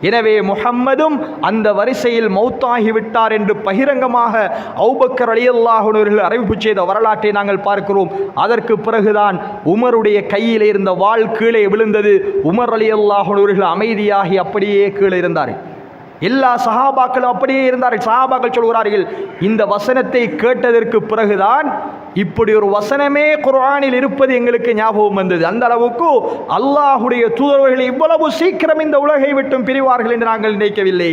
எனவே முஹம்மதும் அந்த வரிசையில் மௌத்தாகிவிட்டார் என்று பகிரங்கமாக அபூபக்கர் ரலியல்லாஹு அன்ஹு அவர்கள் அறிவிப்பு செய்த வரலாற்றை நாங்கள் பார்க்கிறோம். அதற்கு பிறகுதான் உமருடைய கையில் இருந்த வாள் கீழே விழுந்தது. உமர் ரலியல்லாஹு அன்ஹு அவர்கள் அமைதியாகி அப்படியே கீழே இருந்தார்கள். எல்லா சஹாபாக்களும் அப்படியே இருந்தார்கள். சஹாபாக்கள் சொல்கிறார்கள், இந்த வசனத்தை கேட்டதற்கு பிறகுதான் இப்படி ஒரு வசனமே குர்ஆனில் இருப்பது எங்களுக்கு ஞாபகம் வந்தது. அந்த அளவுக்கு அல்லாஹ்வுடைய தூதர்கள் இவ்வளவு சீக்கிரம் இந்த உலகை விட்டும் பிரிவார்கள் என்று நாங்கள் நினைக்கவில்லை.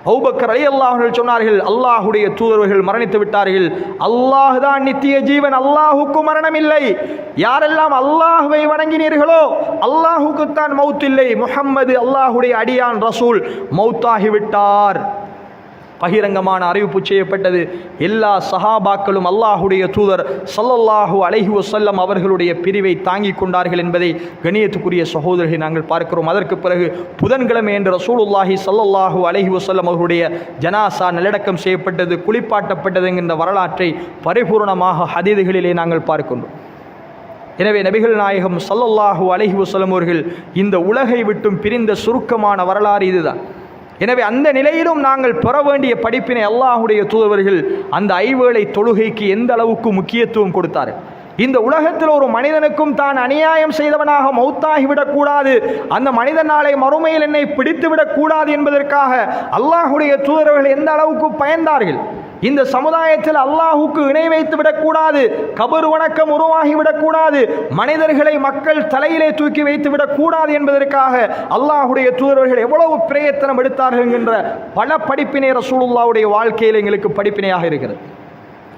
அபூபக்கர் ரலியல்லாஹு அன்ஹு சொன்னார்கள், அல்லாஹ்வுடைய தூதர்கள் மரணித்து விட்டார்கள், அல்லாஹ் தான் நித்திய ஜீவன், அல்லாஹ்வுக்கு மரணம் இல்லை. யாரெல்லாம் அல்லாஹ்வை வணங்கினீர்களோ அல்லாஹ்வுக்குத்தான் மௌத் இல்லை. முஹம்மது அல்லாஹ்வுடைய அடியான் ரசூல் மௌத்தாகிவிட்டார். பகிரங்கமான அறிவிப்பு செய்யப்பட்டது. எல்லா சஹாபாக்களும் அல்லாஹ்வுடைய தூதர் ஸல்லல்லாஹு அலைஹி வஸல்லம் அவர்களுடைய பிரிவை தாங்கிக் கொண்டார்கள் என்பதை கண்ணியத்துக்குரிய சகோதரர்களை நாங்கள் பார்க்கிறோம். அதற்கு பிறகு புதன்கிழமை என்று ரசூலுல்லாஹி ஸல்லல்லாஹு அலைஹி வஸல்லம் அவர்களுடைய ஜனாசா நல்லடக்கம் செய்யப்பட்டது, குளிப்பாட்டப்பட்டது என்கின்ற வரலாற்றை பரிபூர்ணமாக ஹதீதுகளிலே நாங்கள் பார்க்கின்றோம். எனவே நபிகள் நாயகம் ஸல்லல்லாஹு அலைஹி வஸல்லம் அவர்கள் இந்த உலகை விட்டும் பிரிந்த சுருக்கமான வரலாறு இதுதான். எனவே அந்த நிலையிலும் நாங்கள் பெற வேண்டிய படிப்பினை அல்லாஹ்வுடைய தூதர்கள் அந்த ஐவேளை தொழுகைக்கு எந்த அளவுக்கு முக்கியத்துவம் கொடுத்தார். இந்த உலகத்தில் ஒரு மனிதனுக்கும் தான் அநியாயம் செய்தவனாக மௌத்தாகிவிடக்கூடாது, அந்த மனிதன் நாளை மறுமையில் என்னை பிடித்துவிடக் கூடாது என்பதற்காக அல்லாஹ்வுடைய தூதர்கள் எந்த அளவுக்கு பயந்தார்கள். இந்த சமுதாயத்தில் அல்லாஹுக்கு இணை வைத்து விடக்கூடாது, கபர் வணக்கம் உருவாகிவிடக்கூடாது, மனிதர்களை மக்கள் தலையிலே தூக்கி வைத்து விடக்கூடாது என்பதற்காக அல்லாஹுடைய தூதர்கள் எவ்வளவு பிரயத்தனம் எடுத்தார்கள் என்கின்ற பல படிப்பினை ரசூலுல்லாஹ்வுடைய வாழ்க்கையில் எங்களுக்கு படிப்பினையாக இருக்கிறது.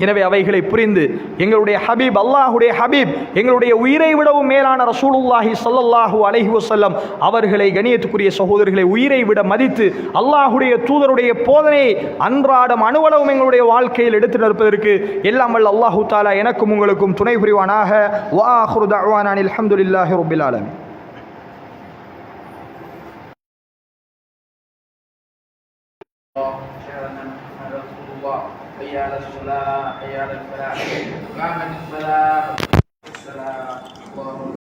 எனவே அவைகளை புரிந்து எங்களுடைய ஹபீப், அல்லாஹுடைய ஹபீப், எங்களுடைய உயிரை விடவும் மேலான ரசூலுல்லாஹி ஸல்லல்லாஹு அலைஹி வஸல்லம் அவர்களை கண்ணியத்துக்குரிய சகோதரர்களை உயிரை விட மதித்து அல்லாஹுடைய தூதருடைய போதனையை அன்றாடம் அணுவளவும் எங்களுடைய வாழ்க்கையில் எடுத்து நிற்பதற்கு எல்லாம் வல்ல அல்லாஹு தஆலா எனக்கும் உங்களுக்கும் துணை புரிவானாக. வ ஆகிரு தஅவானா அல்ஹம்துலில்லாஹி ரப்பில் ஆலமீன். حي على الصلاة حي على الفلاح قامت الصلاة.